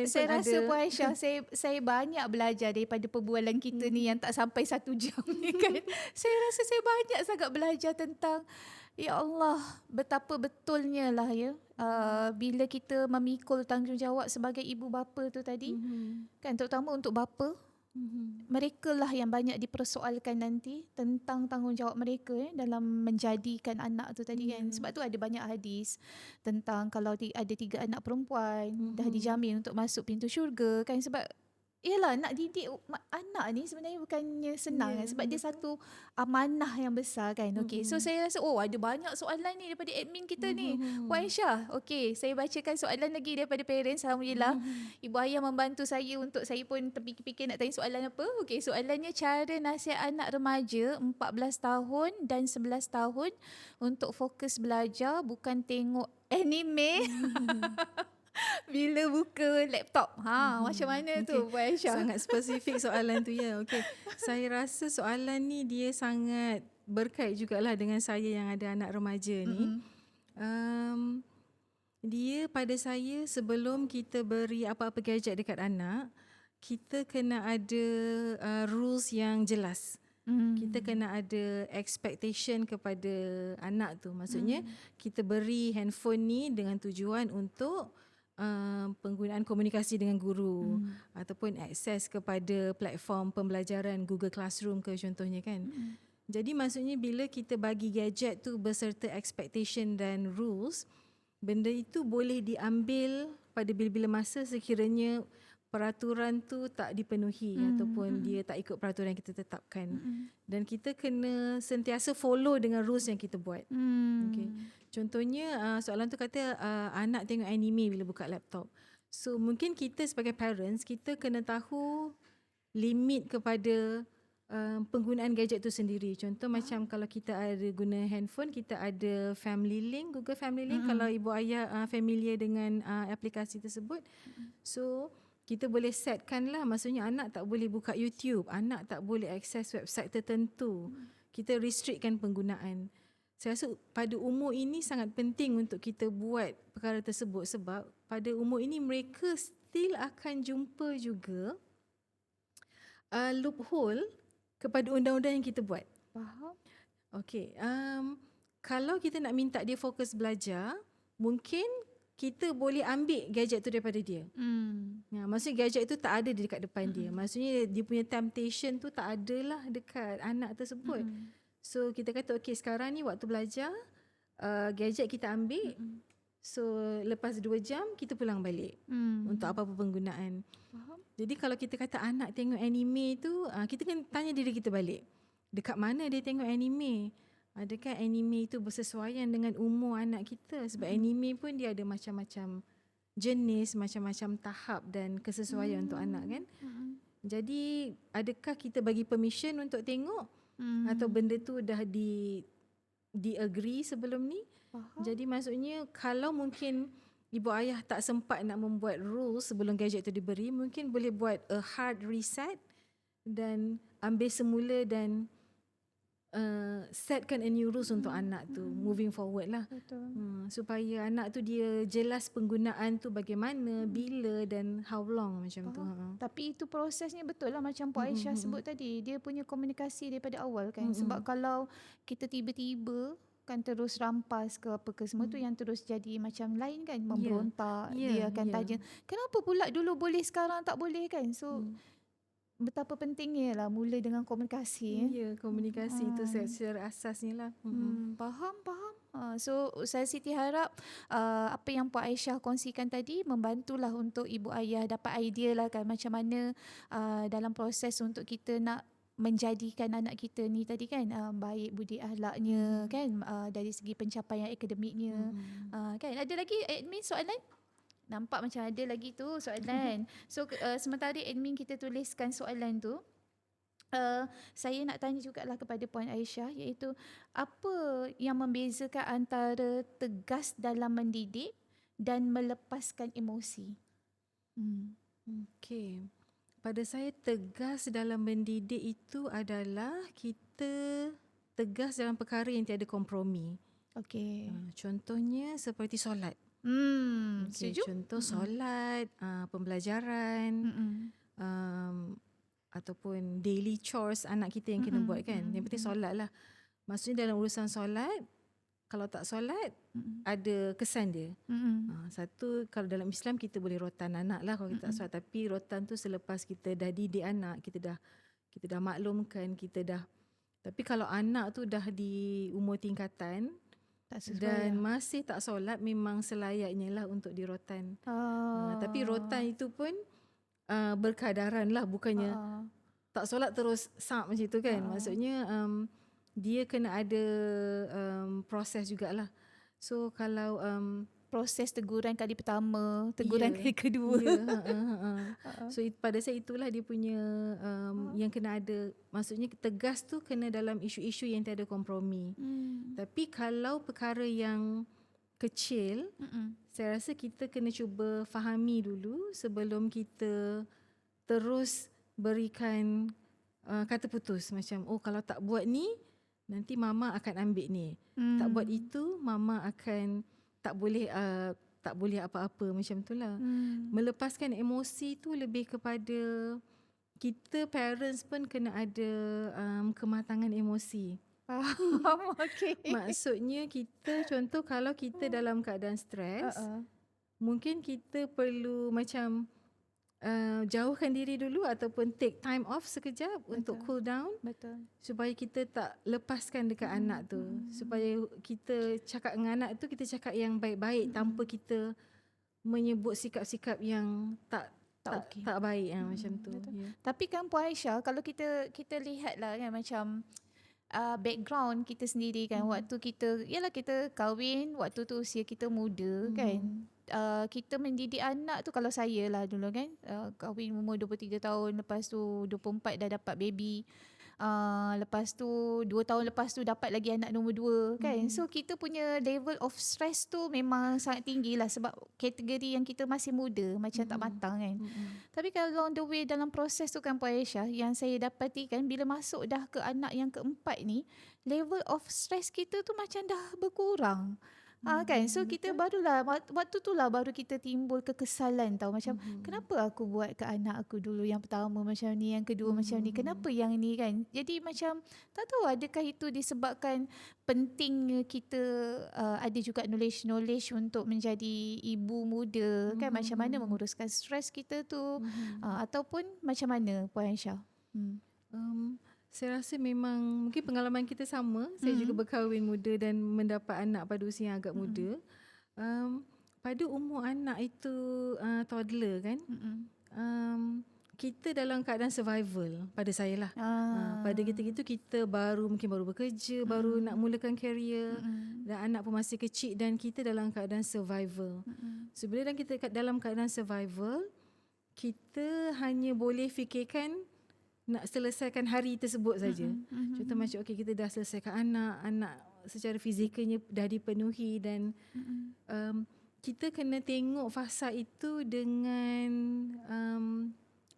saya rasa Puan Aisyah, saya banyak belajar daripada perbualan kita ni yang tak sampai 1 jam ni kan. Saya rasa saya banyak sangat belajar tentang, ya Allah, betapa betulnya lah ya, bila kita memikul tanggungjawab sebagai ibu bapa tu tadi, kan, terutama untuk bapa. Mereka lah yang banyak dipersoalkan nanti tentang tanggungjawab mereka dalam menjadikan anak tu tadi kan. Sebab tu ada banyak hadis tentang kalau ada 3 anak perempuan dah dijamin untuk masuk pintu syurga kan. Sebab yalah, nak didik anak ni sebenarnya bukannya senang kan, sebab dia satu amanah yang besar kan. Okay, so saya rasa ada banyak soalan ni daripada admin kita ni, Puan Aisyah. Okay, saya bacakan soalan lagi daripada parents. Alhamdulillah, ibu ayah membantu saya untuk saya pun terfikir-fikir nak tanya soalan apa. Okay, soalannya, cara nasihat anak remaja 14 tahun dan 11 tahun untuk fokus belajar bukan tengok anime Bila buka laptop. Macam mana tu Okay. Puan Aisyah? Sangat spesifik soalan tu ya. Okey. Saya rasa soalan ni dia sangat berkait jugalah dengan saya yang ada anak remaja ni. Dia pada saya sebelum kita beri apa-apa gadget dekat anak, kita kena ada rules yang jelas. Kita kena ada expectation kepada anak tu. Maksudnya kita beri handphone ni dengan tujuan untuk penggunaan komunikasi dengan guru ataupun akses kepada platform pembelajaran Google Classroom ke contohnya kan. Jadi maksudnya bila kita bagi gadget tu beserta expectation dan rules, benda itu boleh diambil pada bila-bila masa sekiranya peraturan tu tak dipenuhi ataupun dia tak ikut peraturan yang kita tetapkan. Dan kita kena sentiasa follow dengan rules yang kita buat. Okay. Contohnya soalan tu kata anak tengok anime bila buka laptop. So mungkin kita sebagai parents, kita kena tahu limit kepada penggunaan gadget tu sendiri. Contoh macam kalau kita ada guna handphone, kita ada family link, Google Family Link kalau ibu ayah familiar dengan aplikasi tersebut. So kita boleh setkan lah, maksudnya anak tak boleh buka YouTube, anak tak boleh akses website tertentu. Kita restrictkan penggunaan. Saya rasa pada umur ini sangat penting untuk kita buat perkara tersebut sebab pada umur ini mereka still akan jumpa juga loophole kepada undang-undang yang kita buat. Faham? Okey, kalau kita nak minta dia fokus belajar, mungkin kita boleh ambil gadget tu daripada dia. Maksudnya gadget tu tak ada di dekat depan dia. Maksudnya dia punya temptation tu tak adalah dekat anak tersebut. So kita kata okey sekarang ni waktu belajar, gadget kita ambil. So lepas 2 jam kita pulang balik untuk apa-apa penggunaan. Faham? Jadi kalau kita kata anak tengok anime tu, kita kena tanya diri kita balik. Dekat mana dia tengok anime? Adakah anime itu bersesuaian dengan umur anak kita? Sebab anime pun dia ada macam-macam jenis, macam-macam tahap dan kesesuaian untuk anak kan. Jadi adakah kita bagi permission untuk tengok atau benda tu dah di agree sebelum ni? Faham. Jadi maksudnya kalau mungkin ibu ayah tak sempat nak membuat rules sebelum gadget tu diberi, mungkin boleh buat a hard reset dan ambil semula dan setkan a new rules untuk anak tu moving forward lah. Betul. Supaya anak tu dia jelas penggunaan tu bagaimana, bila dan how long macam tu. Tapi itu prosesnya betul lah macam Puan Aisyah sebut tadi. Dia punya komunikasi daripada awal kan. Sebab kalau kita tiba-tiba kan terus rampas ke apa ke semua tu yang terus jadi macam lain kan, memberontak. Dia akan tanya, kenapa pula dulu boleh sekarang tak boleh kan. So betapa pentingnya lah mula dengan komunikasi. Ya, komunikasi itu secara asasnya lah. Faham. So saya Siti harap apa yang Puan Aisyah kongsikan tadi membantulah untuk ibu ayah dapat idea lah kan macam mana dalam proses untuk kita nak menjadikan anak kita ni tadi kan baik budi akhlaknya kan, dari segi pencapaian akademiknya. Kan ada lagi admin soalan? Nampak macam ada lagi tu soalan. So sementara admin kita tuliskan soalan tu, saya nak tanya jugalah kepada Puan Aisyah, iaitu apa yang membezakan antara tegas dalam mendidik dan melepaskan emosi? Okey. Pada saya tegas dalam mendidik itu adalah kita tegas dalam perkara yang tiada kompromi. Okey. Contohnya seperti solat. Okay, Setuju? contoh solat, pembelajaran, ataupun daily chores anak kita yang kena buat kan. Yang penting solat lah. Maksudnya dalam urusan solat, kalau tak solat, ada kesan dia. Satu, kalau dalam Islam kita boleh rotan anak lah kalau kita tak solat. Tapi rotan tu selepas kita dah didik anak, kita dah maklumkan, tapi kalau anak tu dah di umur tingkatan Tak sesuai dan lah. masih tak solat, memang selayaknya lah untuk dirotan. Tapi rotan itu pun berkadaran lah, bukannya tak solat terus sak macam tu kan. Maksudnya dia kena ada proses jugalah. So kalau Proses teguran kali pertama, teguran kali kedua. So pada saya itulah dia punya yang kena ada. Maksudnya tegas tu kena dalam isu-isu yang tiada kompromi. Tapi kalau perkara yang kecil, saya rasa kita kena cuba fahami dulu sebelum kita terus berikan kata putus. Macam, oh kalau tak buat ni, nanti mama akan ambil ni. Tak buat itu, mama akan tak boleh apa-apa, macam tu lah. Melepaskan emosi tu lebih kepada kita parents pun kena ada kematangan emosi. Faham, okey. Maksudnya kita, contoh kalau kita dalam keadaan stres, mungkin kita perlu macam jauhkan diri dulu ataupun take time off sekejap untuk cool down. Betul. Supaya kita tak lepaskan dekat anak tu. Supaya kita cakap dengan anak tu, kita cakap yang baik-baik tanpa kita menyebut sikap-sikap yang tak baik macam tu. Yeah. Tapi kan Puan Aisyah, kalau kita lihatlah kan macam background kita sendiri kan, waktu kita kahwin, waktu tu usia kita muda kan. Kita mendidik anak tu, kalau saya lah dulu kan, kahwin umur 23 tahun, lepas tu 24 dah dapat baby. Lepas tu 2 tahun lepas tu dapat lagi anak nombor 2 kan. So kita punya level of stress tu memang sangat tinggi lah, sebab kategori yang kita masih muda, macam tak matang kan. Tapi kalau on the way dalam proses tu kan Puan Aisyah, yang saya dapati kan, bila masuk dah ke anak yang keempat ni, level of stress kita tu macam dah berkurang. Kan, so kita barulah waktu tu lah baru kita timbul kekesalan tau, macam kenapa aku buat ke anak aku dulu yang pertama macam ni, yang kedua macam ni, kenapa yang ni kan. Jadi macam tak tahu adakah itu disebabkan pentingnya kita ada juga knowledge untuk menjadi ibu muda kan, macam mana menguruskan stres kita tu, ataupun macam mana Puan Aisyah? Saya rasa memang mungkin pengalaman kita sama. Saya juga berkahwin muda dan mendapat anak pada usia yang agak muda. Pada umur anak itu toddler kan, kita dalam keadaan survival pada saya lah. Pada kita kita mungkin baru bekerja, baru nak mulakan career, dan anak pun masih kecil dan kita dalam keadaan survival. So bila kita dalam keadaan survival, kita hanya boleh fikirkan nak selesaikan hari tersebut saja. Contoh macam kita dah selesaikan anak secara fizikalnya dah dipenuhi, dan kita kena tengok fasa itu dengan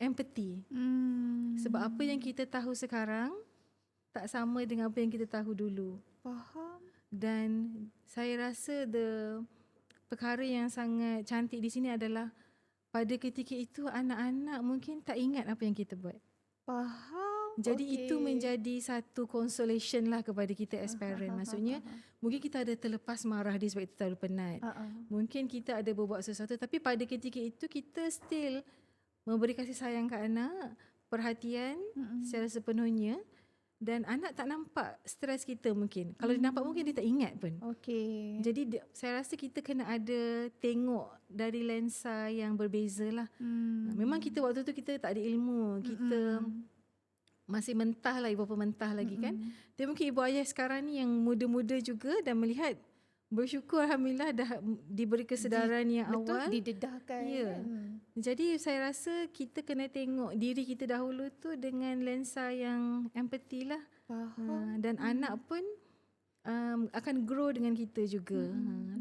empathy. Sebab apa yang kita tahu sekarang tak sama dengan apa yang kita tahu dulu. Faham. Dan saya rasa perkara yang sangat cantik di sini adalah pada ketika itu anak-anak mungkin tak ingat apa yang kita buat. Faham. Jadi itu menjadi satu consolation lah kepada kita as parent. Maksudnya mungkin kita ada terlepas marah dia sebab kita terlalu penat. Mungkin kita ada berbuat sesuatu, tapi pada ketika itu kita still memberi kasih sayang ke anak, perhatian secara sepenuhnya, dan anak tak nampak stres kita mungkin. Kalau dia nampak mungkin dia tak ingat pun. Okey. Jadi saya rasa kita kena ada tengok dari lensa yang berbeza lah. Memang kita waktu tu kita tak ada ilmu. Kita masih mentah lah, ibu bapa mentah lagi kan. Tapi mungkin ibu ayah sekarang ni yang muda-muda juga dan melihat, bersyukur alhamdulillah dah diberi kesedaran yang awal. Betul, didedahkan. Ya. Jadi saya rasa kita kena tengok diri kita dahulu tu dengan lensa yang empathy lah. Faham. Dan anak pun akan grow dengan kita juga.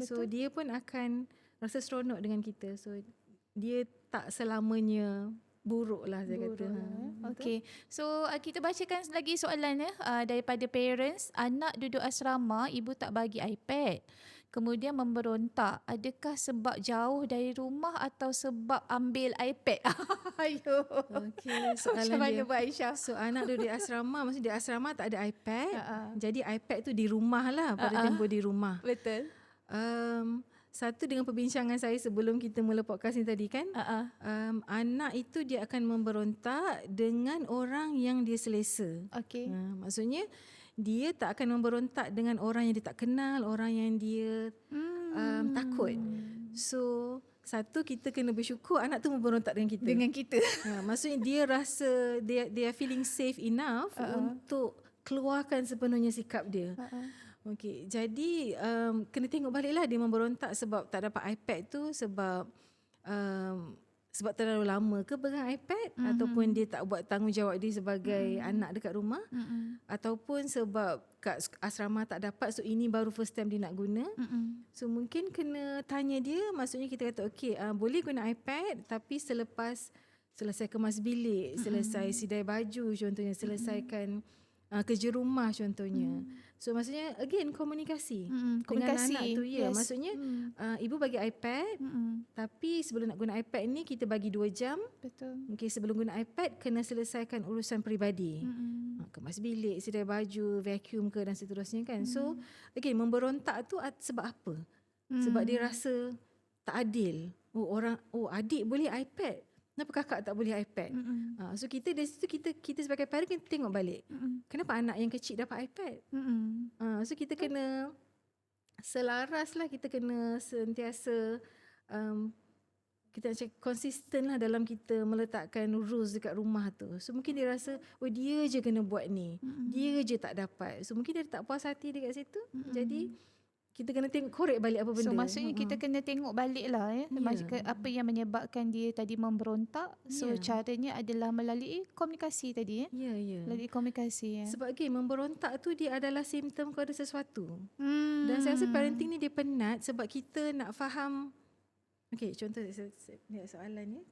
So dia pun akan rasa seronok dengan kita. So dia tak selamanya buruk lah saya kata. Okey. So kita bacakan lagi soalan daripada parents. Anak duduk asrama, ibu tak bagi iPad, kemudian memberontak. Adakah sebab jauh dari rumah atau sebab ambil iPad? Ayo. Okey, soalan macam mana dia. Puan Aisyah? So anak duduk di asrama, maksudnya di asrama tak ada iPad. Jadi iPad tu di rumah lah, pada tempoh di rumah. Betul. Satu, dengan perbincangan saya sebelum kita mula podcast ni tadi kan, anak itu dia akan memberontak dengan orang yang dia selesa. Okey. Maksudnya dia tak akan memberontak dengan orang yang dia tak kenal, orang yang dia takut. So satu, kita kena bersyukur anak tu memberontak dengan kita. Dengan kita. Maksudnya dia rasa they are feeling safe enough untuk keluarkan sepenuhnya sikap dia. Okey, jadi kena tengok baliklah dia memberontak sebab tak dapat iPad tu, sebab sebab terlalu lama ke pegang iPad, ataupun dia tak buat tanggungjawab dia sebagai anak dekat rumah, ataupun sebab kat asrama tak dapat, so ini baru first time dia nak guna. So mungkin kena tanya dia, maksudnya kita kata okey, boleh guna iPad tapi selepas selesai kemas bilik, selesai sidai baju contohnya, selesaikan kerja rumah contohnya. So maksudnya again komunikasi dengan Komunikasi. anak tu, ya. Yes. Maksudnya ibu bagi iPad, tapi sebelum nak guna iPad ni kita bagi 2 jam. Betul. Okay, sebelum guna iPad kena selesaikan urusan peribadi. Kemas bilik, sidai baju, vacuum ke dan seterusnya kan. So again memberontak tu sebab apa? Sebab dia rasa tak adil. Adik boleh iPad, kenapa kakak tak boleh iPad? So kita dari situ kita sebagai parent kita tengok balik. Kenapa anak yang kecil dapat iPad? So kita kena selaras lah, kita kena sentiasa kita nak cakap konsisten lah dalam kita meletakkan rules dekat rumah tu. So mungkin dia rasa dia je kena buat ni, dia je tak dapat. So mungkin dia tak puas hati dekat situ. Jadi kita kena tengok, korek balik apa benda. So maksudnya kita kena tengok balik lah apa yang menyebabkan dia tadi memberontak. So caranya adalah melalui komunikasi tadi Ya. melalui komunikasi Sebab memberontak tu dia adalah simptom kepada sesuatu. Dan saya rasa parenting ni dia penat sebab kita nak faham. Okey, contoh soalan ni.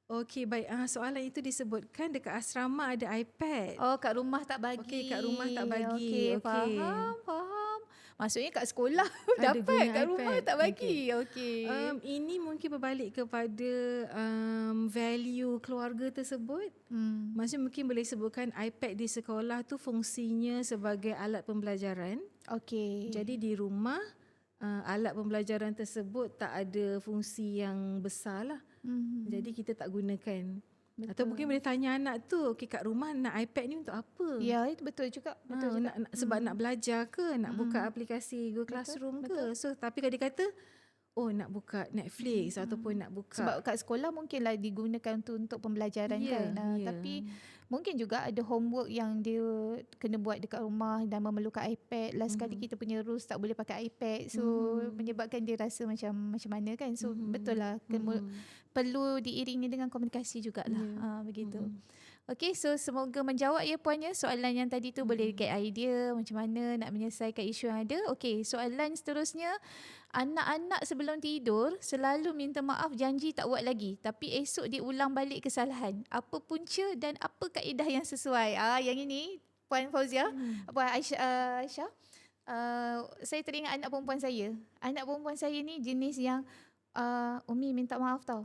Okey, baik. Soalan itu disebutkan dekat asrama ada iPad. Oh, kat rumah tak bagi. Okey, kat rumah tak bagi. Okey, faham. Maksudnya kat sekolah dapat, kat rumah tak bagi. Okey. Ini mungkin berbalik kepada value keluarga tersebut. Maksudnya mungkin boleh sebutkan iPad di sekolah tu fungsinya sebagai alat pembelajaran. Okey. Jadi di rumah alat pembelajaran tersebut tak ada fungsi yang besar lah. Jadi kita tak gunakan. Betul. Atau mungkin boleh tanya anak tu, okey kat rumah nak iPad ni untuk apa? Ya, itu betul juga. Betul juga. Sebab nak belajar ke, nak buka aplikasi Google Classroom ke. So tapi kalau dia kata nak buka Netflix ataupun nak buka, sebab kat sekolah mungkinlah digunakan untuk pembelajaran kan. Tapi mungkin juga ada homework yang dia kena buat dekat rumah dan memerlukan iPad. Last kali kita punya rules tak boleh pakai iPad. So menyebabkan dia rasa macam mana kan. So betul lah, perlu diiringi dengan komunikasi jugalah. Begitu. Okey, so semoga menjawab ya Puan ya soalan yang tadi tu. Boleh get idea macam mana nak menyelesaikan isu yang ada. Okey, soalan seterusnya, anak-anak sebelum tidur selalu minta maaf, janji tak buat lagi, tapi esok diulang balik kesalahan. Apa punca dan apa kaedah yang sesuai? Yang ini Puan Fauzia, Puan Aisyah. Saya teringat anak perempuan saya. Anak perempuan saya ni jenis yang Umi minta maaf tau.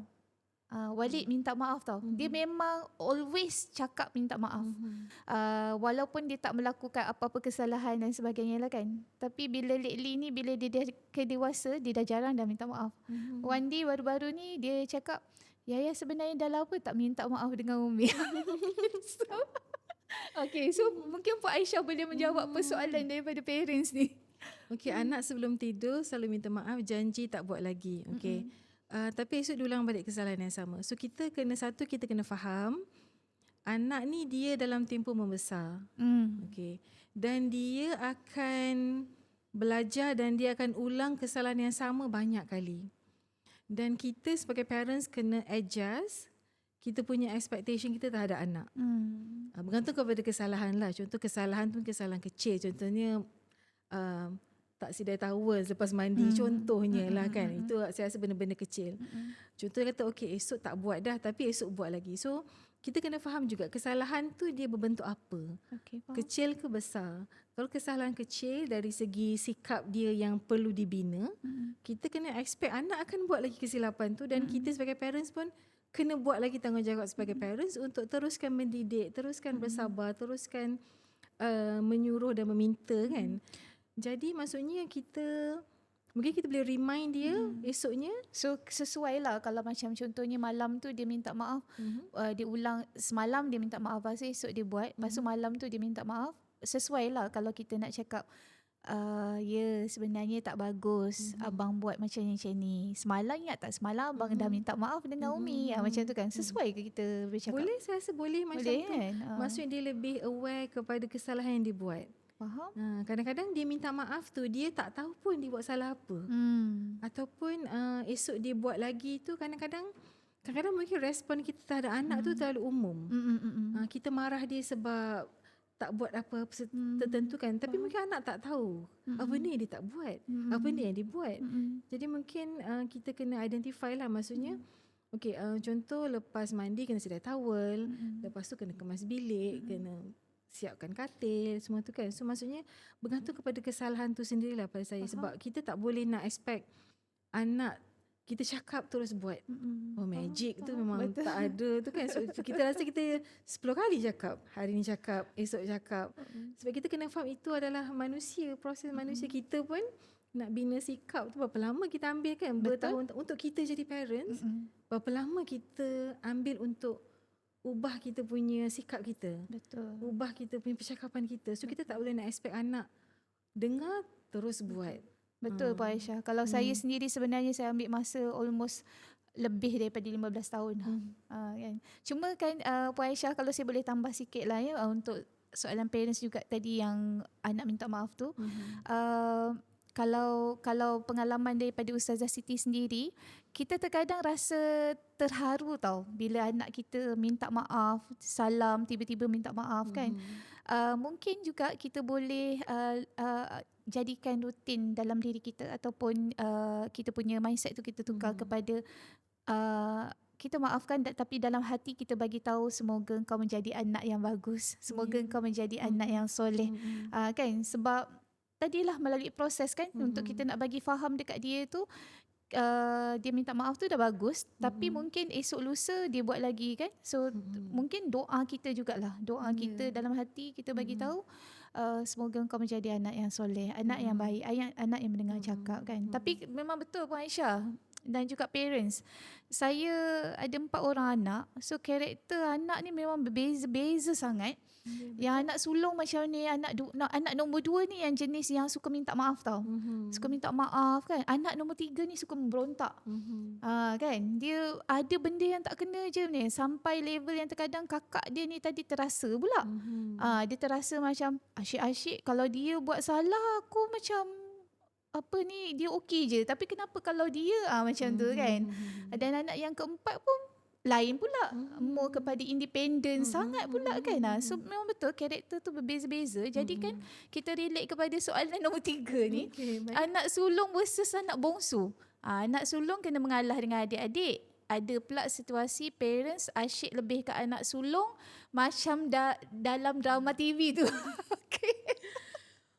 Walid minta maaf tau. Dia memang always cakap minta maaf. Walaupun dia tak melakukan apa-apa kesalahan dan sebagainya lah kan. Tapi bila lately ni, bila dia dah dewasa, dia dah jarang dah minta maaf. One day baru-baru ni dia cakap, Yaya sebenarnya dah lama tak minta maaf dengan Umi. So mungkin Puan Aisyah boleh menjawab persoalan daripada parents ni. Okey, anak sebelum tidur selalu minta maaf, janji tak buat lagi. Okey. Tapi esok diulang balik kesalahan yang sama. So kita kena faham anak ni dia dalam tempoh membesar. Okay. Dan dia akan belajar dan dia akan ulang kesalahan yang sama banyak kali. Dan kita sebagai parents kena adjust kita punya expectation kita terhadap anak. Bergantung kepada kesalahan lah. Contoh kesalahan tu kesalahan kecil. Contohnya tak sidai towel selepas mandi contohnya lah kan. Itu saya rasa benda-benda kecil. Contoh dia kata okey esok tak buat dah tapi esok buat lagi. So kita kena faham juga kesalahan tu dia berbentuk apa. Kecil ke besar. Kalau kesalahan kecil dari segi sikap dia yang perlu dibina, kita kena expect anak akan buat lagi kesilapan tu dan kita sebagai parents pun kena buat lagi tanggungjawab sebagai parents untuk teruskan mendidik, teruskan bersabar, teruskan menyuruh dan meminta kan. Jadi maksudnya mungkin kita boleh remind dia esoknya. So sesuai lah kalau macam contohnya malam tu dia minta maaf, dia ulang semalam dia minta maaf, lepas esok dia buat, lepas tu malam tu dia minta maaf. Sesuai lah kalau kita nak cakap sebenarnya tak bagus abang buat macam ni. Semalam ingat tak semalam abang dah minta maaf dengan Umi. Macam tu kan. Sesuai ke kita bercakap? Boleh, saya rasa boleh macam tu kan? Maksudnya dia lebih aware kepada kesalahan yang dia buat. Faham? Kadang-kadang dia minta maaf tu dia tak tahu pun dia buat salah apa. Ataupun esok dia buat lagi tu kadang-kadang kadang-kadang mungkin respon kita terhadap anak tu terlalu umum. Kita marah dia sebab tak buat apa tertentu kan, tapi mungkin anak tak tahu apa ni yang dia tak buat, apa ni yang dia buat. Jadi mungkin kita kena identify lah, maksudnya okey, contoh lepas mandi kena sedia towel, lepas tu kena kemas bilik, kena siapkan katil, semua tu kan. So maksudnya bergantung kepada kesalahan tu sendirilah pada saya. Sebab kita tak boleh nak expect anak kita cakap terus buat. Oh, magic tu memang tak ada tu kan. So kita rasa kita 10 kali cakap, hari ni cakap, esok cakap. Sebab kita kena faham itu adalah manusia, proses manusia. Kita pun nak bina sikap tu berapa lama kita ambil kan, bertahun untuk kita jadi parents. Berapa lama kita ambil untuk ubah kita punya sikap kita. Betul. Ubah kita punya percakapan kita. So kita tak boleh nak expect anak dengar terus buat. Betul Puan Aisyah. Kalau saya sendiri sebenarnya saya ambil masa almost lebih daripada 15 tahun. Kan. Cuma kan Puan Aisyah, kalau saya boleh tambah sikit lah ya, untuk soalan parents juga tadi yang anak minta maaf tu. Kalau pengalaman daripada Ustazah Siti sendiri, kita terkadang rasa terharu tau bila anak kita minta maaf, salam tiba-tiba minta maaf kan. Mungkin juga kita boleh jadikan rutin dalam diri kita, ataupun kita punya mindset tu kita tukar kepada kita maafkan, tapi dalam hati kita bagi tahu semoga engkau menjadi anak yang bagus, semoga engkau menjadi anak yang soleh. Kan, sebab tadilah melalui proses kan, untuk kita nak bagi faham dekat dia tu, dia minta maaf tu dah bagus, tapi mungkin esok lusa dia buat lagi kan. So mungkin doa kita jugalah, doa kita dalam hati kita bagi tahu semoga engkau menjadi anak yang soleh, anak yang baik, anak yang mendengar cakap kan. Tapi memang betul Puan Aisyah dan juga parents, saya ada 4 orang anak, so karakter anak ni memang berbeza-beza sangat. Yang anak sulung macam ni, anak nombor 2 ni yang jenis yang suka minta maaf tau. Suka minta maaf kan. Anak nombor 3 ni suka memberontak. Kan, dia ada benda yang tak kena je ni, sampai level yang terkadang kakak dia ni tadi terasa pula. Dia terasa macam asyik-asyik kalau dia buat salah, aku macam apa ni, dia okey je, tapi kenapa kalau dia macam tu kan. Dan anak yang keempat pun lain pula, more kepada independent sangat pula kan. So memang betul karakter tu berbeza-beza. Jadi kan kita relate kepada soalan nombor 3 ni, anak sulung versus anak bongsu. Anak sulung kena mengalah dengan adik-adik. Ada pula situasi parents asyik lebih ke anak sulung, macam dalam drama TV tu.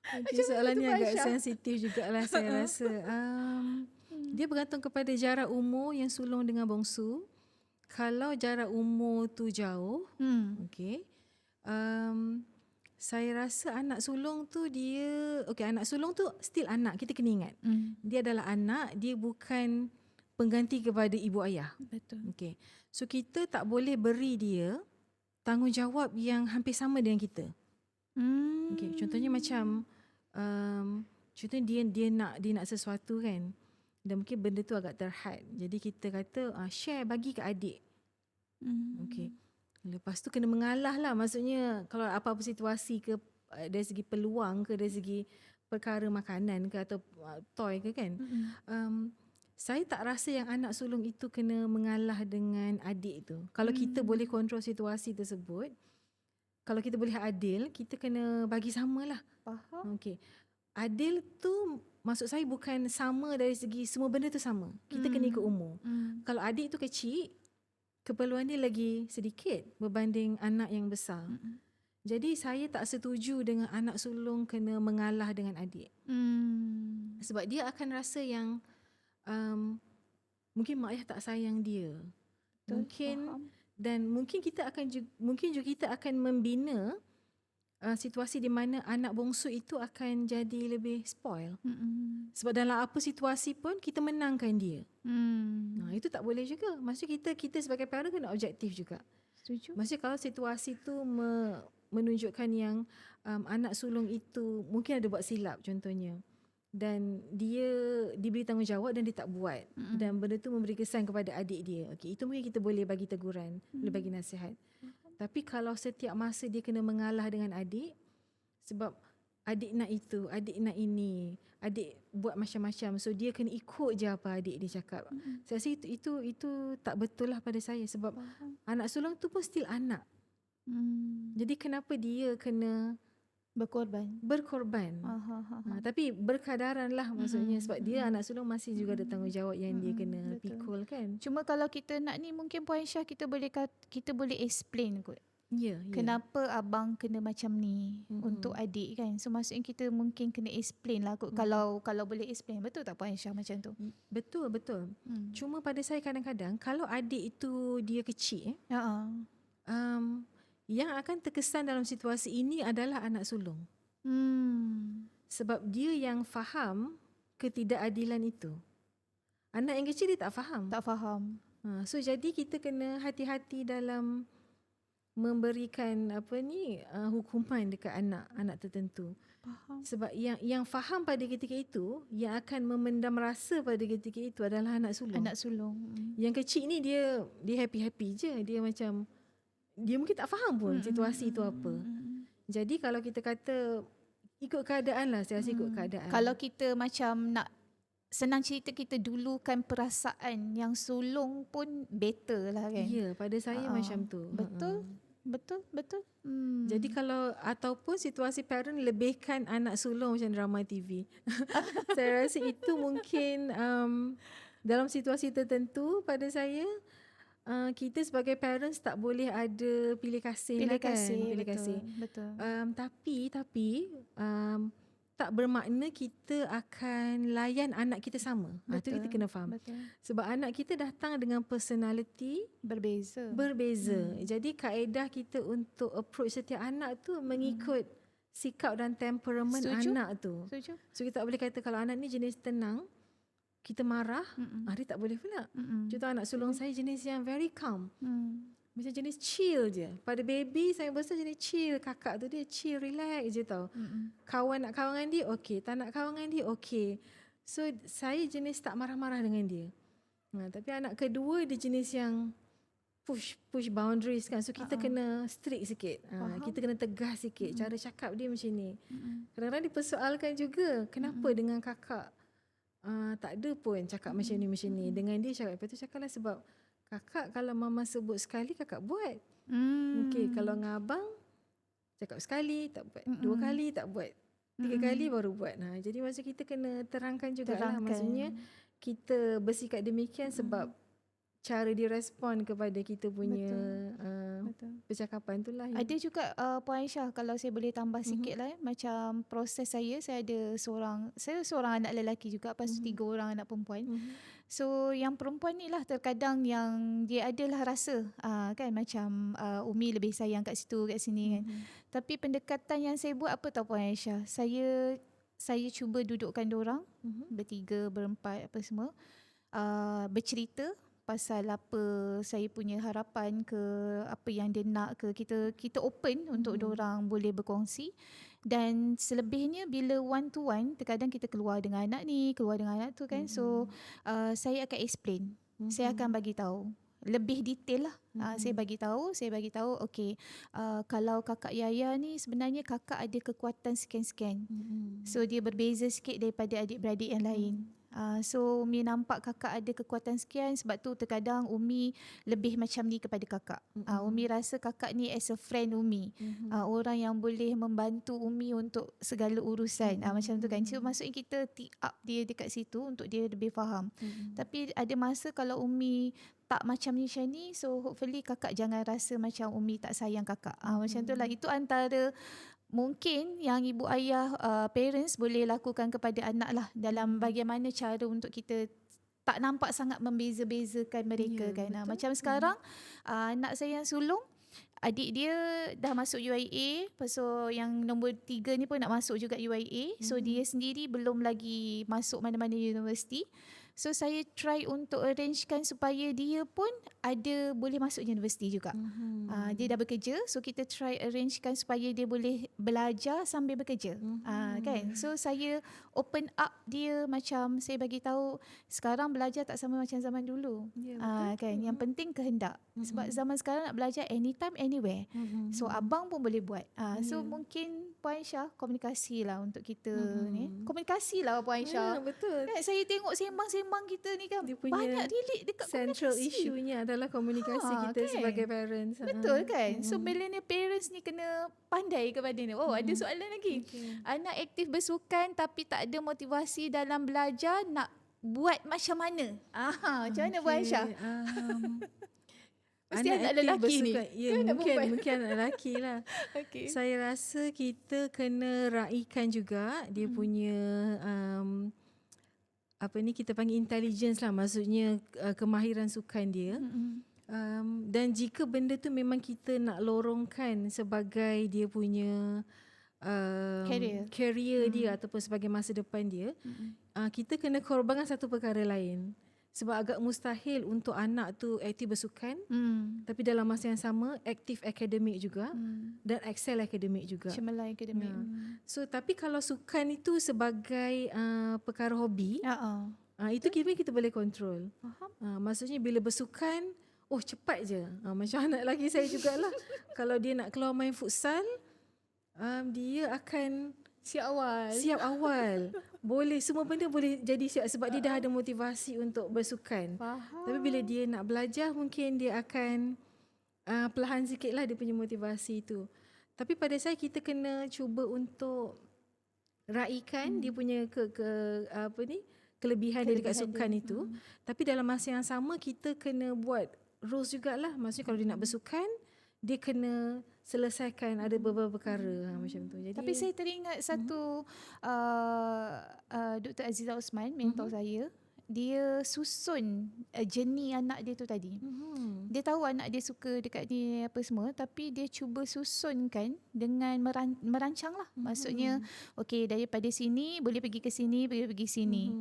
Okay, soalan ni agak sensitif jugalah saya rasa. Dia bergantung kepada jarak umur yang sulung dengan bongsu. Kalau jarak umur tu jauh, saya rasa anak sulung tu anak sulung tu still anak, kita kena ingat. Dia adalah anak, dia bukan pengganti kepada ibu ayah. Betul. So kita tak boleh beri dia tanggungjawab yang hampir sama dengan kita. Contohnya macam contohnya dia nak sesuatu kan, dan mungkin benda tu agak terhad. Jadi kita kata share, bagi ke adik. Lepas tu kena mengalah lah. Maksudnya kalau apa-apa situasi ke, dari segi peluang ke, dari segi perkara makanan ke atau toy ke kan. Saya tak rasa yang anak sulung itu kena mengalah dengan adik tu. Kalau kita boleh kontrol situasi tersebut, kalau kita boleh adil, kita kena bagi samalah. Faham. Adil tu maksud saya bukan sama dari segi semua benda tu sama. Kita kena ikut umur. Kalau adik tu kecil, keperluan dia lagi sedikit berbanding anak yang besar. Jadi saya tak setuju dengan anak sulung kena mengalah dengan adik. Sebab dia akan rasa yang mungkin mak ayah tak sayang dia. Mungkin juga kita akan membina situasi di mana anak bongsu itu akan jadi lebih spoil. Sebab dalam apa situasi pun kita menangkan dia. Itu tak boleh juga. Maksudnya kita sebagai parent kena objektif juga. Setuju. Maksudnya kalau situasi tu menunjukkan yang anak sulung itu mungkin ada buat silap contohnya, dan dia diberi tanggungjawab dan dia tak buat, dan benda tu memberi kesan kepada adik dia, itu mungkin kita boleh bagi teguran, boleh bagi nasihat. Tapi kalau setiap masa dia kena mengalah dengan adik, sebab adik nak itu, adik nak ini, adik buat macam-macam. So dia kena ikut je apa adik dia cakap. Saya rasa itu tak betul lah pada saya, sebab anak sulung tu pun still anak. Jadi kenapa dia kena berkorban? Tapi berkadaran lah maksudnya, sebab dia anak sulung masih juga ada tanggungjawab yang dia kena pikul kan. Cuma kalau kita nak ni, mungkin Puan Aisyah kita boleh explain kot. Ya. Kenapa abang kena macam ni untuk adik kan. So maksudnya kita mungkin kena explain lah kot. Kalau boleh explain. Betul tak Puan Aisyah macam tu? Betul. Cuma pada saya kadang-kadang kalau adik itu dia kecil, yang akan terkesan dalam situasi ini adalah anak sulung. Sebab dia yang faham ketidakadilan itu. Anak yang kecil dia tak faham. So jadi kita kena hati-hati dalam memberikan hukuman dekat anak tertentu. Sebab yang faham pada ketika itu, yang akan memendam rasa pada ketika itu adalah anak sulung. Yang kecil ni dia happy-happy je. Dia macam, dia mungkin tak faham pun situasi itu apa. Jadi kalau kita kata ikut keadaan lah, saya rasa ikut keadaan. Kalau kita macam nak senang cerita, kita dulukan perasaan yang sulung pun better lah kan. Ya, pada saya macam tu. Betul. Jadi kalau ataupun situasi parent lebihkan anak sulung macam drama TV. Saya rasa itu mungkin dalam situasi tertentu pada saya kita sebagai parents tak boleh ada pilih kasih. Betul. Tapi tak bermakna kita akan layan anak kita sama. Itu kita kena faham. Betul. Sebab anak kita datang dengan personality berbeza. Jadi kaedah kita untuk approach setiap anak tu mengikut sikap dan temperamen anak tu. Setuju. So kita tak boleh kata kalau anak ni jenis tenang, kita marah, dia tak boleh pula. Contoh anak sulung saya jenis yang very calm. Macam jenis chill je. Pada baby saya besar jenis chill. Kakak tu dia chill, relax je tau. Kawan nak kawan dengan dia, okey. Tak nak kawan dengan dia, okey. So saya jenis tak marah-marah dengan dia. Tapi anak kedua dia jenis yang push boundaries kan. So kita kena strict sikit. Kita kena tegas sikit. Cara cakap dia macam ni. Kadang-kadang dipersoalkan juga, kenapa dengan kakak tak ada pun cakap macam ni. Dengan dia cakap, lepas tu cakaplah sebab kakak kalau mama sebut sekali kakak buat. Okey, kalau dengan abang cakap sekali tak buat, 2 kali tak buat, 3 kali baru buat. Jadi masa kita kena terangkan jugalah, maksudnya kita bersikap demikian sebab cara dia respon kepada kita punya percakapan tu lah. Ada juga Puan Aisyah, kalau saya boleh tambah sikit lah macam proses saya ada seorang anak lelaki juga, lepas tu 3 orang anak perempuan. So yang perempuan ni lah terkadang yang dia adalah rasa kan macam Umi lebih sayang kat situ kat sini kan. Tapi pendekatan yang saya buat apa tahu Puan Aisyah, saya cuba dudukkan diorang bertiga, berempat apa semua, bercerita pasal apa saya punya harapan ke, apa yang dia nak ke, kita open untuk diorang boleh berkongsi. Dan selebihnya bila one to one, terkadang kita keluar dengan anak ni, keluar dengan anak tu kan. So saya akan explain. Saya akan bagi tahu lebih detail lah. Saya bagi tahu okey, kalau kakak Yaya ni sebenarnya kakak ada kekuatan sekian-sekian. So dia berbeza sikit daripada adik-beradik yang lain. So Umi nampak kakak ada kekuatan sekian, sebab tu terkadang Umi lebih macam ni kepada kakak. Umi rasa kakak ni as a friend Umi, orang yang boleh membantu Umi untuk segala urusan, macam tu kan. So maksudnya kita tee up dia dekat situ untuk dia lebih faham. Tapi ada masa kalau Umi tak macam ni, so hopefully kakak jangan rasa macam Umi tak sayang kakak. Macam tu lah. Itu antara mungkin yang ibu ayah parents boleh lakukan kepada anak lah, dalam bagaimana cara untuk kita tak nampak sangat membeza-bezakan mereka kan. Macam sekarang anak saya yang sulung, adik dia dah masuk UIA, so yang nombor 3 ni pun nak masuk juga UIA. So dia sendiri belum lagi masuk mana-mana universiti. So saya try untuk arrangekan supaya dia pun boleh masuk universiti juga. Dia dah bekerja, so kita try arrangekan supaya dia boleh belajar sambil bekerja. Kan? So saya open up dia, macam saya bagi tahu sekarang belajar tak sama macam zaman dulu. Kan? Yang penting kehendak. Sebab zaman sekarang nak belajar anytime anywhere. So abang pun boleh buat. So mungkin Puan Aisyah, komunikasi lah untuk kita ni. Komunikasi lah Puan Aisyah. Betul. Kan, saya tengok sembang-sembang kita ni kan Dia punya banyak relate dekat central komunikasi. issue-nya adalah komunikasi kita kan? sebagai parents. Betul kan? So millennial parents ni kena pandai kepada ni. Oh, ada soalan lagi. Anak aktif bersukan tapi tak ada motivasi dalam belajar, nak buat macam mana? Macam mana Puan Aisyah? Mesti anak lelaki ni. Ya, mungkin anak lelaki lah. Okay. Saya rasa kita kena raikan juga dia punya kita panggil intelligence lah, maksudnya kemahiran sukan dia. Dan jika benda tu memang kita nak lorongkan sebagai dia punya career dia ataupun sebagai masa depan dia, kita kena korbankan satu perkara lain. Sebab agak mustahil untuk anak tu aktif bersukan, tapi dalam masa yang sama aktif akademik juga dan excel akademik juga. Cemerlang akademik. So tapi kalau sukan itu sebagai perkara hobi, itu kita boleh kontrol. Maksudnya bila bersukan, cepat je. Macam anak lelaki saya jugalah. Kalau dia nak keluar main futsal, dia akan siap awal. Boleh, semua benda boleh jadi siap sebab dia dah ada motivasi untuk bersukan. Tapi bila dia nak belajar, mungkin dia akan perlahan sikit lah dia punya motivasi tu. Tapi pada saya kita kena cuba untuk raikan dia punya kelebihan dia dekat sukan itu. Tapi dalam masa yang sama kita kena buat rules jugalah. Maksudnya kalau dia nak bersukan, dia kena selesaikan ada beberapa perkara macam tu. Jadi, tapi saya teringat satu Dr. Azizah Osman, mentor saya. Dia susun journey anak dia tu tadi. Dia tahu anak dia suka dekat ni apa semua, tapi dia cuba susunkan dengan merancang lah. Maksudnya okey, daripada sini boleh pergi ke sini, pergi sini.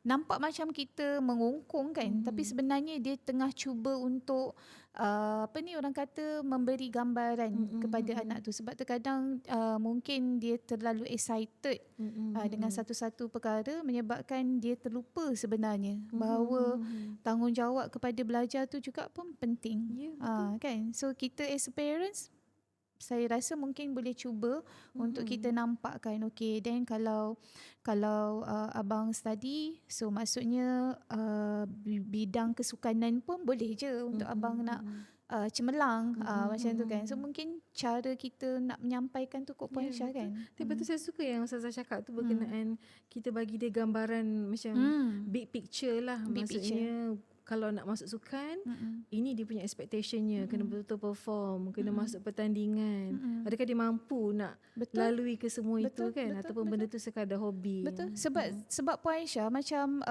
Nampak macam kita mengungkung kan, tapi sebenarnya dia tengah cuba untuk orang kata memberi gambaran kepada anak tu. Sebab terkadang mungkin dia terlalu excited dengan satu-satu perkara menyebabkan dia terlupa sebenarnya bahawa tanggungjawab kepada belajar tu juga pun penting. Kan? So kita as parents, saya rasa mungkin boleh cuba untuk kita nampakkan, okay, then kalau abang study, so maksudnya bidang kesukanan pun boleh je untuk abang nak cemerlang macam tu kan. So mungkin cara kita nak menyampaikan tu Puan Aisyah kan. Tapi betul, saya suka yang Ustazah cakap tu berkenaan kita bagi dia gambaran macam big picture lah. Maksudnya kalau nak masuk sukan, ini dia punya expectationnya, kena betul-betul perform, kena masuk pertandingan. Adakah dia mampu nak lalui ke semua itu kan, ataupun benda tu sekadar hobi. Betul. Sebab Puan Aisyah macam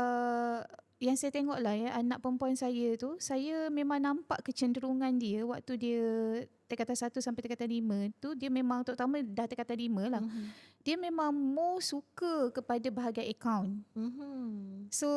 yang saya tengok lah ya, anak perempuan saya tu, saya memang nampak kecenderungan dia waktu dia tingkatan 1 sampai tingkatan 5 tu, dia memang terutama dah tingkatan 5 lah. Dia memang more suka kepada bahagian account. So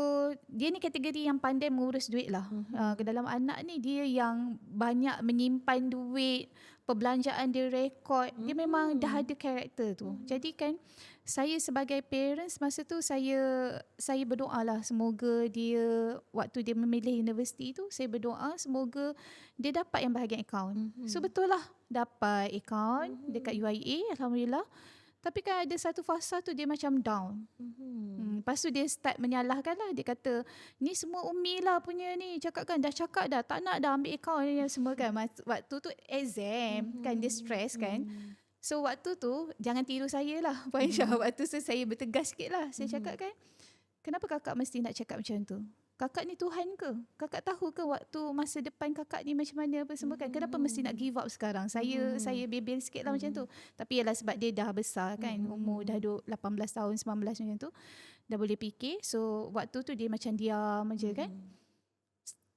dia ni kategori yang pandai mengurus duit lah. Ke dalam anak ni dia yang banyak menyimpan duit, perbelanjaan dia rekod. Dia memang dah ada karakter tu. Jadi kan saya sebagai parents masa tu saya berdoa lah semoga dia waktu dia memilih universiti tu, saya berdoa semoga dia dapat yang bahagian account. So betul lah dapat account dekat UIA, alhamdulillah. Tapi kan ada satu fasa tu dia macam down. Lepas tu dia start menyalahkan lah. Dia kata, ni semua Umi lah punya ni. Dah cakap dah, tak nak dah ambil account ni semua kan. Waktu tu exam kan, dia stress kan. So waktu tu, jangan tiru saya lah Puan Aisyah. Waktu tu saya bertegas sikit lah. Saya cakap kan, kenapa kakak mesti nak cakap macam tu? Kakak ni Tuhan ke? Kakak tahu ke waktu masa depan kakak ni macam mana apa semua kan? Kenapa mesti nak give up sekarang? Saya bebel sikit lah macam tu. Tapi ialah sebab dia dah besar kan. Umur dah 18 tahun, 19 macam tu. Dah boleh fikir. So waktu tu dia macam diam aja kan.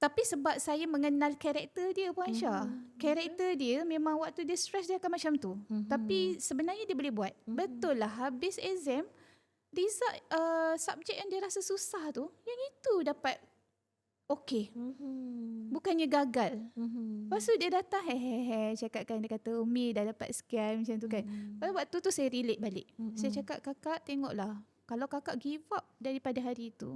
Tapi sebab saya mengenal karakter dia Puan Aisyah. Karakter dia memang waktu dia stress dia akan macam tu. Tapi sebenarnya dia boleh buat. Betul lah, habis exam, result subjek yang dia rasa susah tu, yang itu dapat okey. Bukannya gagal. Lepas tu dia datang cakap kan, dia kata Umi dah dapat sekian macam tu kan. Waktu tu saya relate balik. Saya cakap, kakak tengoklah, kalau kakak give up daripada hari itu,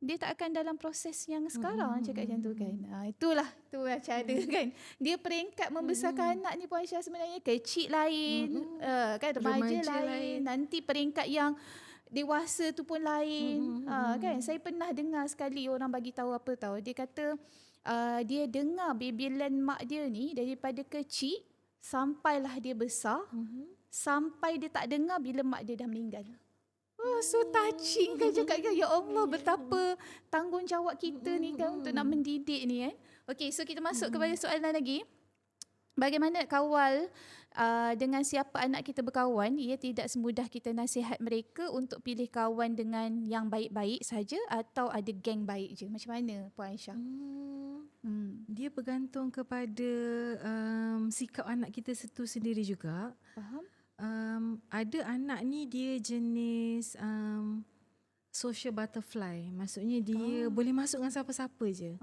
dia tak akan dalam proses yang sekarang, cakap macam tu kan. Itulah cara kan. Dia peringkat membesarkan anak ni Puan Aisyah sebenarnya kecil lain, kan remaja lain, nanti peringkat yang dewasa tu pun lain. Kan saya pernah dengar sekali orang bagi tahu apa tahu. Dia kata dia dengar babylan mak dia ni daripada kecil sampailah dia besar, sampai dia tak dengar bila mak dia dah meninggal. Oh, so touching kan, cakap kan, ya Allah betapa tanggungjawab kita ni kan untuk nak mendidik ni kan. Okey, so kita masuk kepada soalan lagi. Bagaimana kawal dengan siapa anak kita berkawan? Ia tidak semudah kita nasihat mereka untuk pilih kawan dengan yang baik-baik saja atau ada geng baik je. Macam mana Puan Aisyah? Dia bergantung kepada sikap anak kita itu sendiri juga. Faham? Ada anak ni dia jenis social butterfly. Maksudnya dia boleh masuk dengan siapa-siapa je.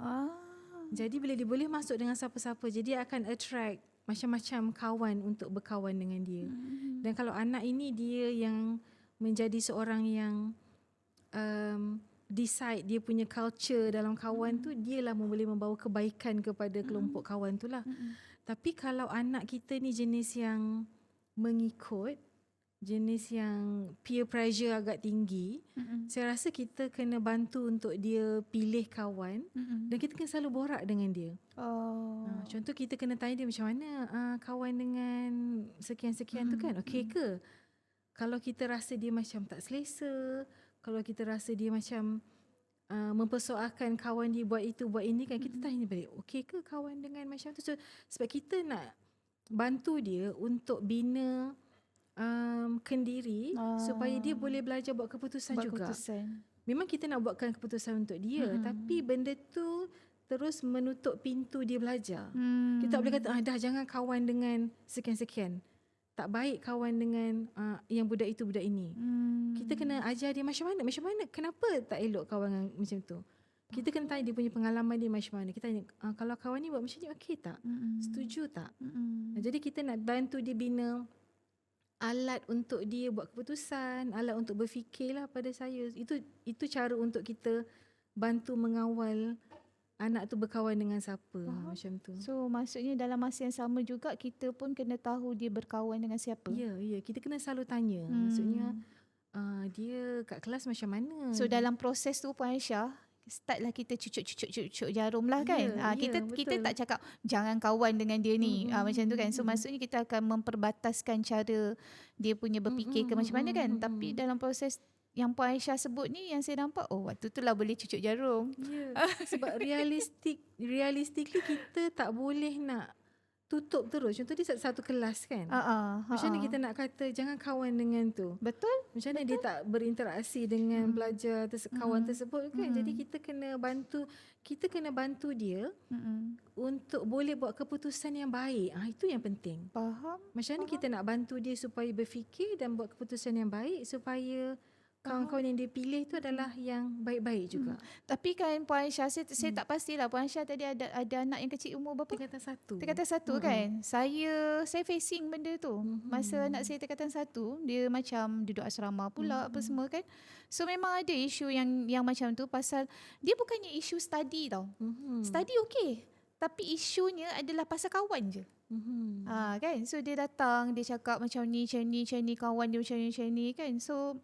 Jadi bila dia boleh masuk dengan siapa-siapa je, dia akan attract macam-macam kawan untuk berkawan dengan dia. Dan kalau anak ini dia yang menjadi seorang yang decide dia punya culture dalam kawan tu, dialah boleh membawa kebaikan kepada kelompok kawan tu lah. Tapi kalau anak kita ni jenis yang mengikut, jenis yang peer pressure agak tinggi, saya rasa kita kena bantu untuk dia pilih kawan, dan kita kena selalu borak dengan dia. Contoh kita kena tanya dia macam mana kawan dengan sekian-sekian tu kan, okey ke? Kalau kita rasa dia macam tak selesa, kalau kita rasa dia macam mempersoalkan kawan dia buat itu buat ini kan, kita tanya balik, okey ke kawan dengan macam tu? So, sebab kita nak bantu dia untuk bina kendiri supaya dia boleh belajar buat keputusan juga. Memang kita nak buatkan keputusan untuk dia, tapi benda tu terus menutup pintu dia belajar. Kita tak boleh kata dah jangan kawan dengan sekian-sekian, tak baik kawan dengan yang budak itu budak ini. Kita kena ajar dia macam mana, kenapa tak elok kawan dengan macam tu. Kita kena tanya dia punya pengalaman dia macam mana. Kita tanya, kalau kawan ni buat macam ni okey tak? Setuju tak? Jadi kita nak bantu dia bina alat untuk dia buat keputusan, alat untuk berfikir lah pada saya. Itu cara untuk kita bantu mengawal anak tu berkawan dengan siapa. Macam tu. So maksudnya dalam masa yang sama juga kita pun kena tahu dia berkawan dengan siapa. Ya, kita kena selalu tanya. Maksudnya dia kat kelas macam mana. So dalam proses tu Puan Aisyah, startlah kita cucuk jarum lah kan. Kita tak cakap jangan kawan dengan dia ni, macam tu kan. So maksudnya kita akan memperbataskan cara dia punya berfikir ke macam mana kan. Tapi dalam proses yang Puan Aisyah sebut ni, yang saya nampak waktu tu lah boleh cucuk jarum. Sebab realistically kita tak boleh nak tutup terus. Contoh dia satu kelas kan. Macam mana kita nak kata jangan kawan dengan tu? Betul. Macam mana dia tak berinteraksi dengan pelajar kawan tersebut kan? Jadi kita kena bantu dia untuk boleh buat keputusan yang baik. Itu yang penting. Faham. Macam mana kita nak bantu dia supaya berfikir dan buat keputusan yang baik supaya kawan-kawan yang dia pilih tu adalah yang baik-baik juga. Tapi kan Puan Aisyah, saya tak pastilah. Puan Aisyah tadi ada anak yang kecil umur berapa? Tingkatan 1 kan. Saya facing benda tu. Masa anak saya tingkatan 1, dia macam duduk asrama pula apa semua kan. So memang ada isu yang macam tu, pasal dia bukannya isu study tau. Study okey, tapi isunya adalah pasal kawan je. Kan. So dia datang, dia cakap macam ni, kawan dia macam ni kan. So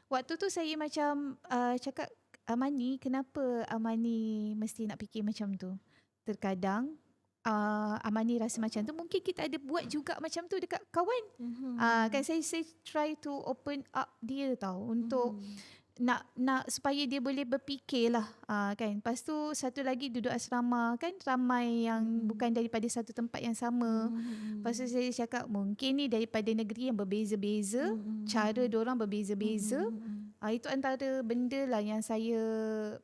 waktu tu saya macam cakap, Amani, kenapa Amani mesti nak fikir macam tu? Terkadang Amani rasa macam tu, mungkin kita ada buat juga macam tu dekat kawan. Kan saya try to open up dia tau, untuk nak supaya dia boleh berfikir lah, kan. Lepas tu satu lagi duduk asrama kan, ramai yang bukan daripada satu tempat yang sama. Lepas tu saya cakap mungkin ni daripada negeri yang berbeza-beza, cara diorang berbeza-beza. Itu antara benda lah yang saya,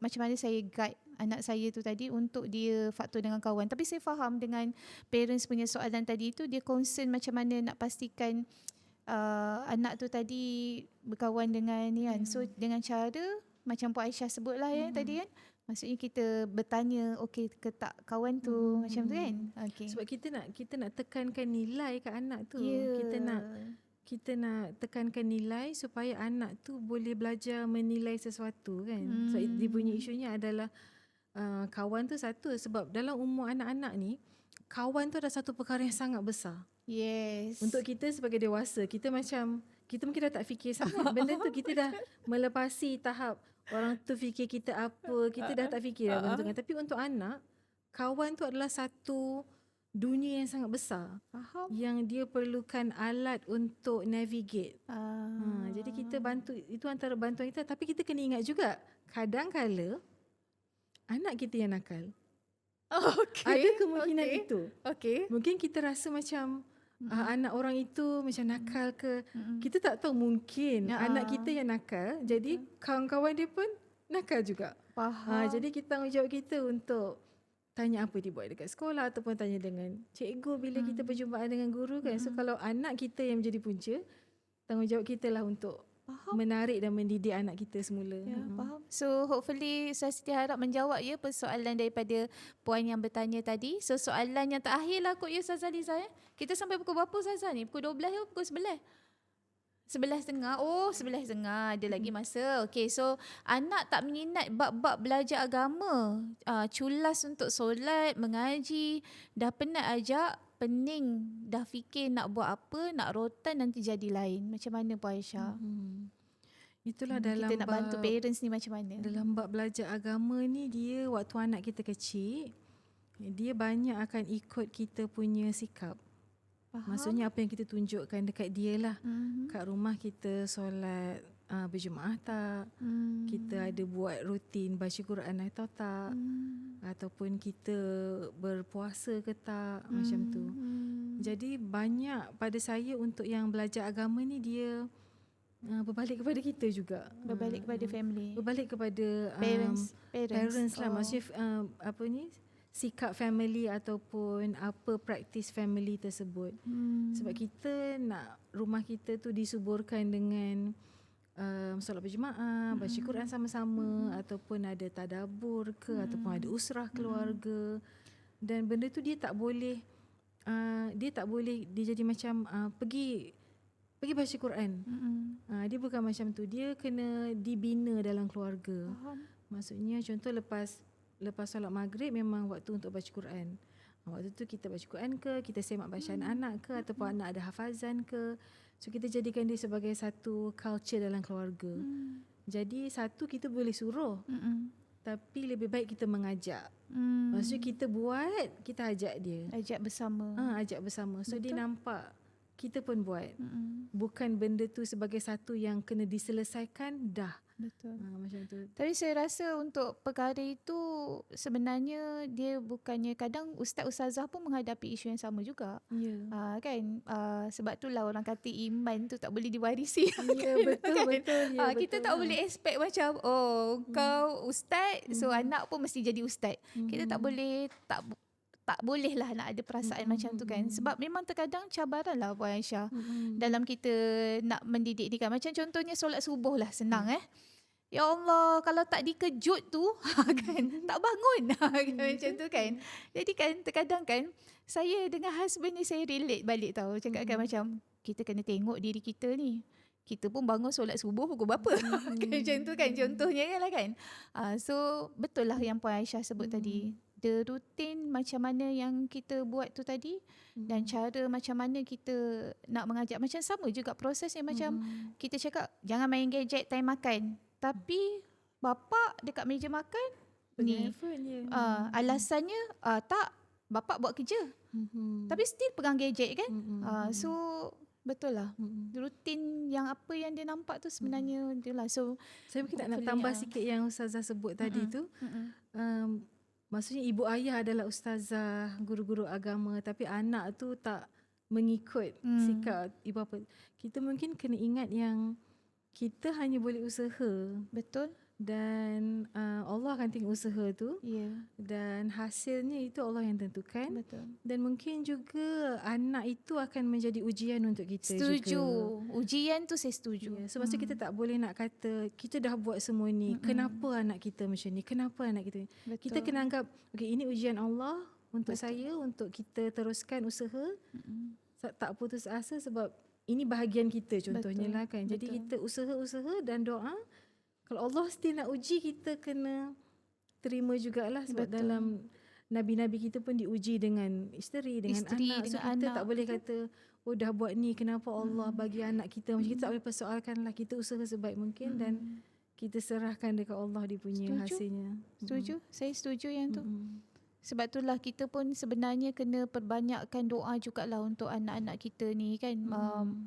macam mana saya guide anak saya tu tadi untuk dia faktor dengan kawan. Tapi saya faham dengan parents punya soalan tadi tu, dia concern macam mana nak pastikan anak tu tadi berkawan dengan ni kan. So dengan cara macam Puan Aisyah sebut lah tadi kan, maksudnya kita bertanya okey ke tak kawan tu, macam tu kan. Okay. Sebab kita nak tekankan nilai kat anak tu. kita nak tekankan nilai supaya anak tu boleh belajar menilai sesuatu kan. So dia punya isunya adalah kawan tu satu, sebab dalam umur anak-anak ni kawan tu adalah satu perkara yang sangat besar. Yes. Untuk kita sebagai dewasa, kita mungkin dah tak fikir sangat benda tu, kita dah melepasi tahap orang tu fikir kita apa, kita dah tak fikir dah benda tu kan. Tapi untuk anak, kawan tu adalah satu dunia yang sangat besar Faham. yang dia perlukan alat untuk navigate. Jadi kita bantu, itu antara bantuan kita. Tapi kita kena ingat juga, kadang-kala anak kita yang nakal. Okay. Ada kemungkinan itu. Okay. Mungkin kita rasa macam anak orang itu macam nakal ke. Kita tak tahu, mungkin anak kita yang nakal, jadi kawan-kawan dia pun nakal juga. Faham. Jadi kita tanggungjawab kita untuk tanya apa dia buat dekat sekolah, ataupun tanya dengan cikgu bila kita perjumpaan dengan guru kan. So kalau anak kita yang menjadi punca, tanggungjawab kita lah untuk menarik dan mendidik anak kita semula. Ya, faham. So hopefully saya Siti harap menjawab ya persoalan daripada puan yang bertanya tadi. So soalan yang terakhir lah kot ya Ustazah Liza ya. Kita sampai pukul berapa Ustazah ni? Pukul 12 ke pukul 11? 11.30. Oh, 11.30 ada lagi masa. Okay, so anak tak minat bab-bab belajar agama, culas untuk solat, mengaji, dah penat ajak, pening, dah fikir nak buat apa, nak rotan nanti jadi lain. Macam mana Puan Aisyah? Itulah dalam kita nak bantu parents ni macam mana? dalam bab belajar agama ni, dia waktu anak kita kecil, dia banyak akan ikut kita punya sikap. Maksudnya apa yang kita tunjukkan dekat dia lah. Kat rumah kita solat berjemaah tak, kita ada buat rutin baca Quran atau tak, ataupun kita berpuasa ke tak, macam tu. Jadi banyak pada saya untuk yang belajar agama ni, dia berbalik kepada kita juga. Berbalik kepada family. Berbalik kepada Parents lah. Maksudnya sikap family ataupun apa praktis family tersebut. Sebab kita nak rumah kita tu disuburkan dengan solat berjemaah, baca Quran sama-sama, ataupun ada tadabbur ke, ataupun ada usrah keluarga. Dan benda tu dia tak boleh dia jadi macam pergi baca Quran. Dia bukan macam tu. Dia kena dibina dalam keluarga. Maksudnya contoh lepas solat maghrib memang waktu untuk baca Quran. Waktu tu kita baca Quran ke, kita semak bacaan anak ke, ataupun anak ada hafazan ke. So kita jadikan dia sebagai satu culture dalam keluarga. Jadi satu, kita boleh suruh, tapi lebih baik kita mengajak. Maksudnya kita buat, kita ajak dia. Ajak bersama. Ajak bersama. So dia nampak kita pun buat. Bukan benda tu sebagai satu yang kena diselesaikan dah. Betul. Macam tu. Tapi saya rasa untuk perkara itu sebenarnya dia bukannya, kadang ustaz-ustazah pun menghadapi isu yang sama juga. Ya. Kan? Sebab itulah orang kata iman tu tak boleh diwarisi. Ya, betul, kan? betul. Ya, Kita betul. tak boleh expect macam kau ustaz, so anak pun mesti jadi ustaz. Kita tak boleh lah nak ada perasaan macam tu kan. Sebab memang terkadang cabaran lah Puan Aisyah dalam kita nak mendidik ni kan. Macam contohnya solat subuh lah, senang Ya Allah, kalau tak dikejut tu kan tak bangun macam tu kan. Jadi kan terkadang kan saya dengan husband ni saya relate balik tau. Cakap kan macam kita kena tengok diri kita ni. Kita pun bangun solat subuh pukul berapa kan, macam tu kan contohnya kan. So betul lah yang Puan Aisyah sebut tadi. The routine macam mana yang kita buat tu tadi, dan cara macam mana kita nak mengajak. Macam sama juga prosesnya, macam kita cakap jangan main gadget time makan. Tapi bapa dekat meja makan ni alasannya tak, bapa buat kerja. Tapi still pegang gadget kan. So betul lah. Rutin yang apa yang dia nampak tu sebenarnya dia lah. So saya mungkin nak tambah sikit yang Ustazah sebut tadi tu. Maksudnya ibu ayah adalah ustazah, guru-guru agama, tapi anak tu tak mengikut sikap ibu bapa. Kita mungkin kena ingat yang kita hanya boleh usaha. Betul. Dan Allah akan tengok usaha tu. Ya. Dan hasilnya itu Allah yang tentukan. Betul. Dan mungkin juga anak itu akan menjadi ujian untuk kita Setuju. juga. Ujian tu saya setuju. Ya, so maksudnya kita tak boleh nak kata kita dah buat semua ni, kenapa anak kita macam ni, kenapa anak kita ni. Betul. Kita kena anggap okay, ini ujian Allah untuk saya, untuk kita teruskan usaha. Tak putus asa, sebab ini bahagian kita contohnya Betul, lah kan. Jadi betul. kita usaha-usaha dan doa. Kalau Allah still nak uji, kita kena terima jugalah, sebab Betul. dalam Nabi-Nabi kita pun diuji dengan isteri, dengan Isteri, anak. So dengan kita anak, tak boleh betul. kata, oh dah buat ni, kenapa Allah bagi anak kita macam kita tak boleh persoalkan lah. Kita usaha sebaik mungkin dan kita serahkan dekat Allah dia punya Setuju. hasilnya. Setuju? Saya setuju yang tu. Mm-mm. Sebab itulah kita pun sebenarnya kena perbanyakkan doa jugalah untuk anak-anak kita ni kan.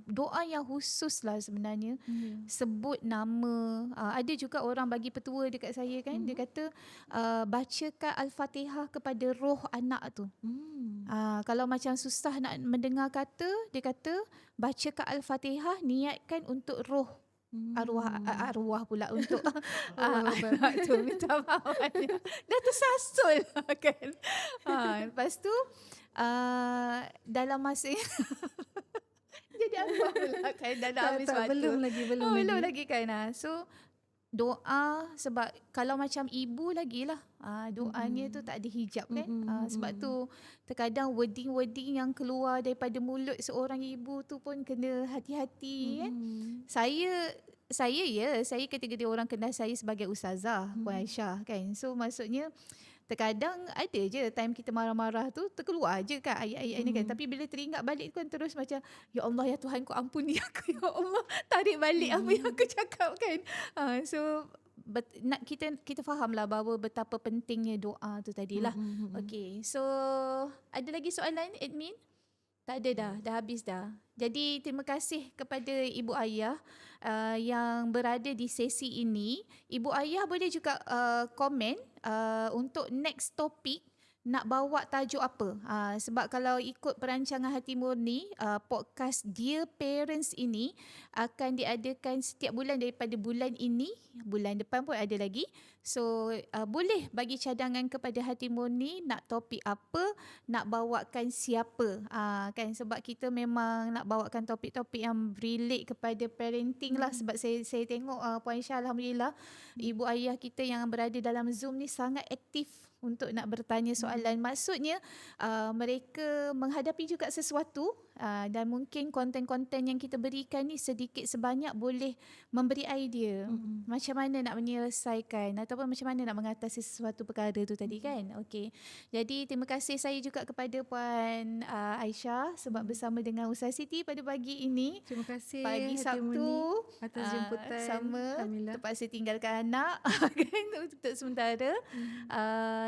Doa yang khusus lah sebenarnya. Sebut nama. Ada juga orang bagi petua dekat saya kan. Dia kata bacakan Al-Fatihah kepada roh anak tu. Kalau macam susah nak mendengar kata, dia kata bacakan Al-Fatihah, niatkan untuk roh arwah pula untuk anak tu, minta maaf banyak. Dah tersasul kan. Lepas tu dalam masa jadi apa pula kan dah nak habis waktu. Belum lagi. Kan. So doa, sebab kalau macam ibu lagi lah, doanya tu tak ada hijab kan. Sebab tu terkadang wording-wording yang keluar daripada mulut seorang ibu tu pun kena hati-hati kan. Saya kategori orang kenal saya sebagai ustazah Puan Aisyah kan. So maksudnya terkadang ada je time kita marah-marah tu terkeluar je kan ayat-ayat ni kan. Tapi bila teringat balik kan terus macam, ya Allah ya Tuhan, kau ampuni aku ya Allah, tarik balik apa yang aku cakap kan. So nak kita fahamlah bahawa betapa pentingnya doa tu tadilah. Okay, so ada lagi soalan admin? Tak ada dah habis dah. Jadi terima kasih kepada ibu ayah yang berada di sesi ini. Ibu ayah boleh juga komen untuk next topik nak bawa tajuk apa. Sebab kalau ikut perancangan Hati Murni, podcast Dear Parents ini akan diadakan setiap bulan daripada bulan ini. Bulan depan pun ada lagi. So boleh bagi cadangan kepada Hati Murni nak topik apa, nak bawakan siapa. Kan, sebab kita memang nak bawakan topik-topik yang relate kepada parenting lah. Sebab saya tengok Puan Aisyah, alhamdulillah, ibu ayah kita yang berada dalam Zoom ni sangat aktif untuk nak bertanya soalan. Maksudnya mereka menghadapi juga sesuatu dan mungkin konten-konten yang kita berikan ni sedikit sebanyak boleh memberi idea macam mana nak menyelesaikan ataupun macam mana nak mengatasi sesuatu perkara tu tadi kan. Okey. Jadi terima kasih saya juga kepada Puan Aisyah sebab bersama dengan Ustaz Siti pada pagi ini. Terima kasih Pagi Hati Sabtu Murni atas jemputan. sama Alhamdulillah. terpaksa tinggalkan anak kan untuk sementara.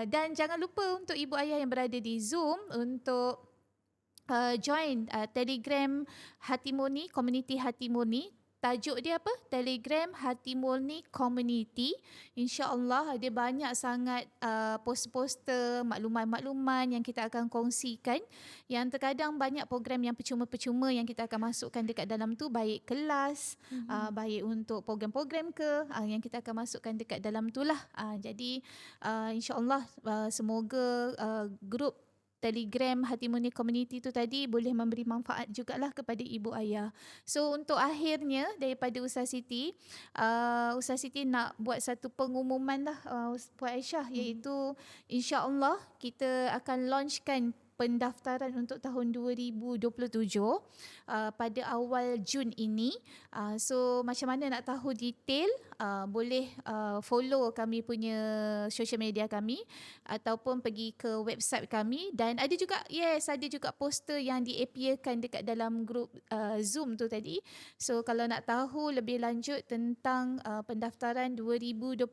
Dan jangan lupa untuk ibu ayah yang berada di Zoom untuk join Telegram Hati Murni, Community Hati Murni. Tajuk dia apa? Telegram Hati Murni Community. InsyaAllah ada banyak sangat poster-poster, maklumat-maklumat yang kita akan kongsikan. Yang terkadang banyak program yang percuma-percuma yang kita akan masukkan dekat dalam tu. Baik kelas, baik untuk program-program ke, yang kita akan masukkan dekat dalam tu lah. Jadi insyaAllah semoga grup Telegram Hati Murni Community tu tadi boleh memberi manfaat jugalah kepada ibu ayah. So untuk akhirnya daripada Ustaz Siti, Ustaz Siti nak buat satu pengumuman lah Puan Aisyah, iaitu insya-Allah kita akan launchkan pendaftaran untuk tahun 2027 pada awal Jun ini. So macam mana nak tahu detail, boleh follow kami punya social media kami ataupun pergi ke website kami. Dan ada juga poster yang di-appearkan dekat dalam grup Zoom tu tadi. So kalau nak tahu lebih lanjut tentang pendaftaran 2027,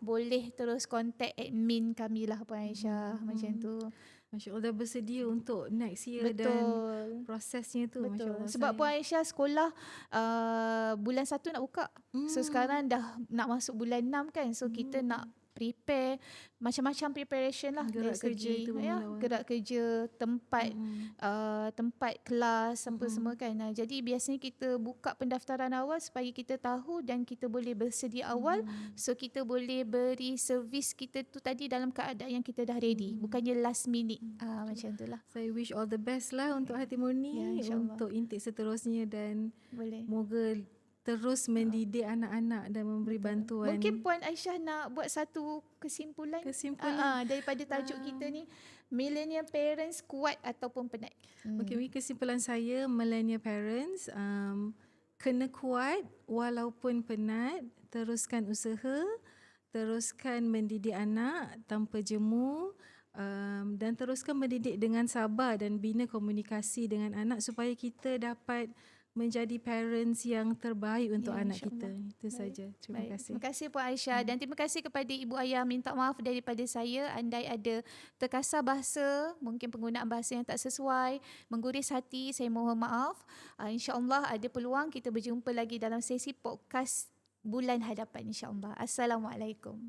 boleh terus contact admin kami lah Puan Aisyah. Macam tu. Masya Allah, dah bersedia untuk next year. Betul. Dan prosesnya tu. Masya Allah. Sebab Puan Aisyah sekolah bulan 1 nak buka. So sekarang dah nak masuk bulan 6 kan. So kita nak prepare macam-macam preparation lah. Gerak dari kerja segi, tu gerak kerja, tempat kelas apa semua kan. Jadi biasanya kita buka pendaftaran awal supaya kita tahu dan kita boleh bersedia awal. So kita boleh beri servis kita tu tadi dalam keadaan yang kita dah ready. Bukannya last minute. Macam tu lah. Saya wish all the best lah untuk Hati Murni, untuk intake seterusnya, dan boleh. moga terus mendidik anak-anak dan memberi bantuan. Mungkin Puan Aisyah nak buat satu kesimpulan daripada tajuk kita ni. millennial parents kuat ataupun penat? Okey, kesimpulan saya millennial parents kena kuat walaupun penat, teruskan usaha, teruskan mendidik anak tanpa jemu, dan teruskan mendidik dengan sabar dan bina komunikasi dengan anak supaya kita dapat menjadi parents yang terbaik untuk Ya, anak kita. insyaAllah. Itu saja. Terima Baik, kasih. terima kasih Puan Aisyah dan terima kasih kepada Ibu Ayah. Minta maaf daripada saya andai ada terkasar bahasa, mungkin penggunaan bahasa yang tak sesuai, mengguris hati, saya mohon maaf. InsyaAllah ada peluang kita berjumpa lagi dalam sesi podcast bulan hadapan insyaAllah. Assalamualaikum.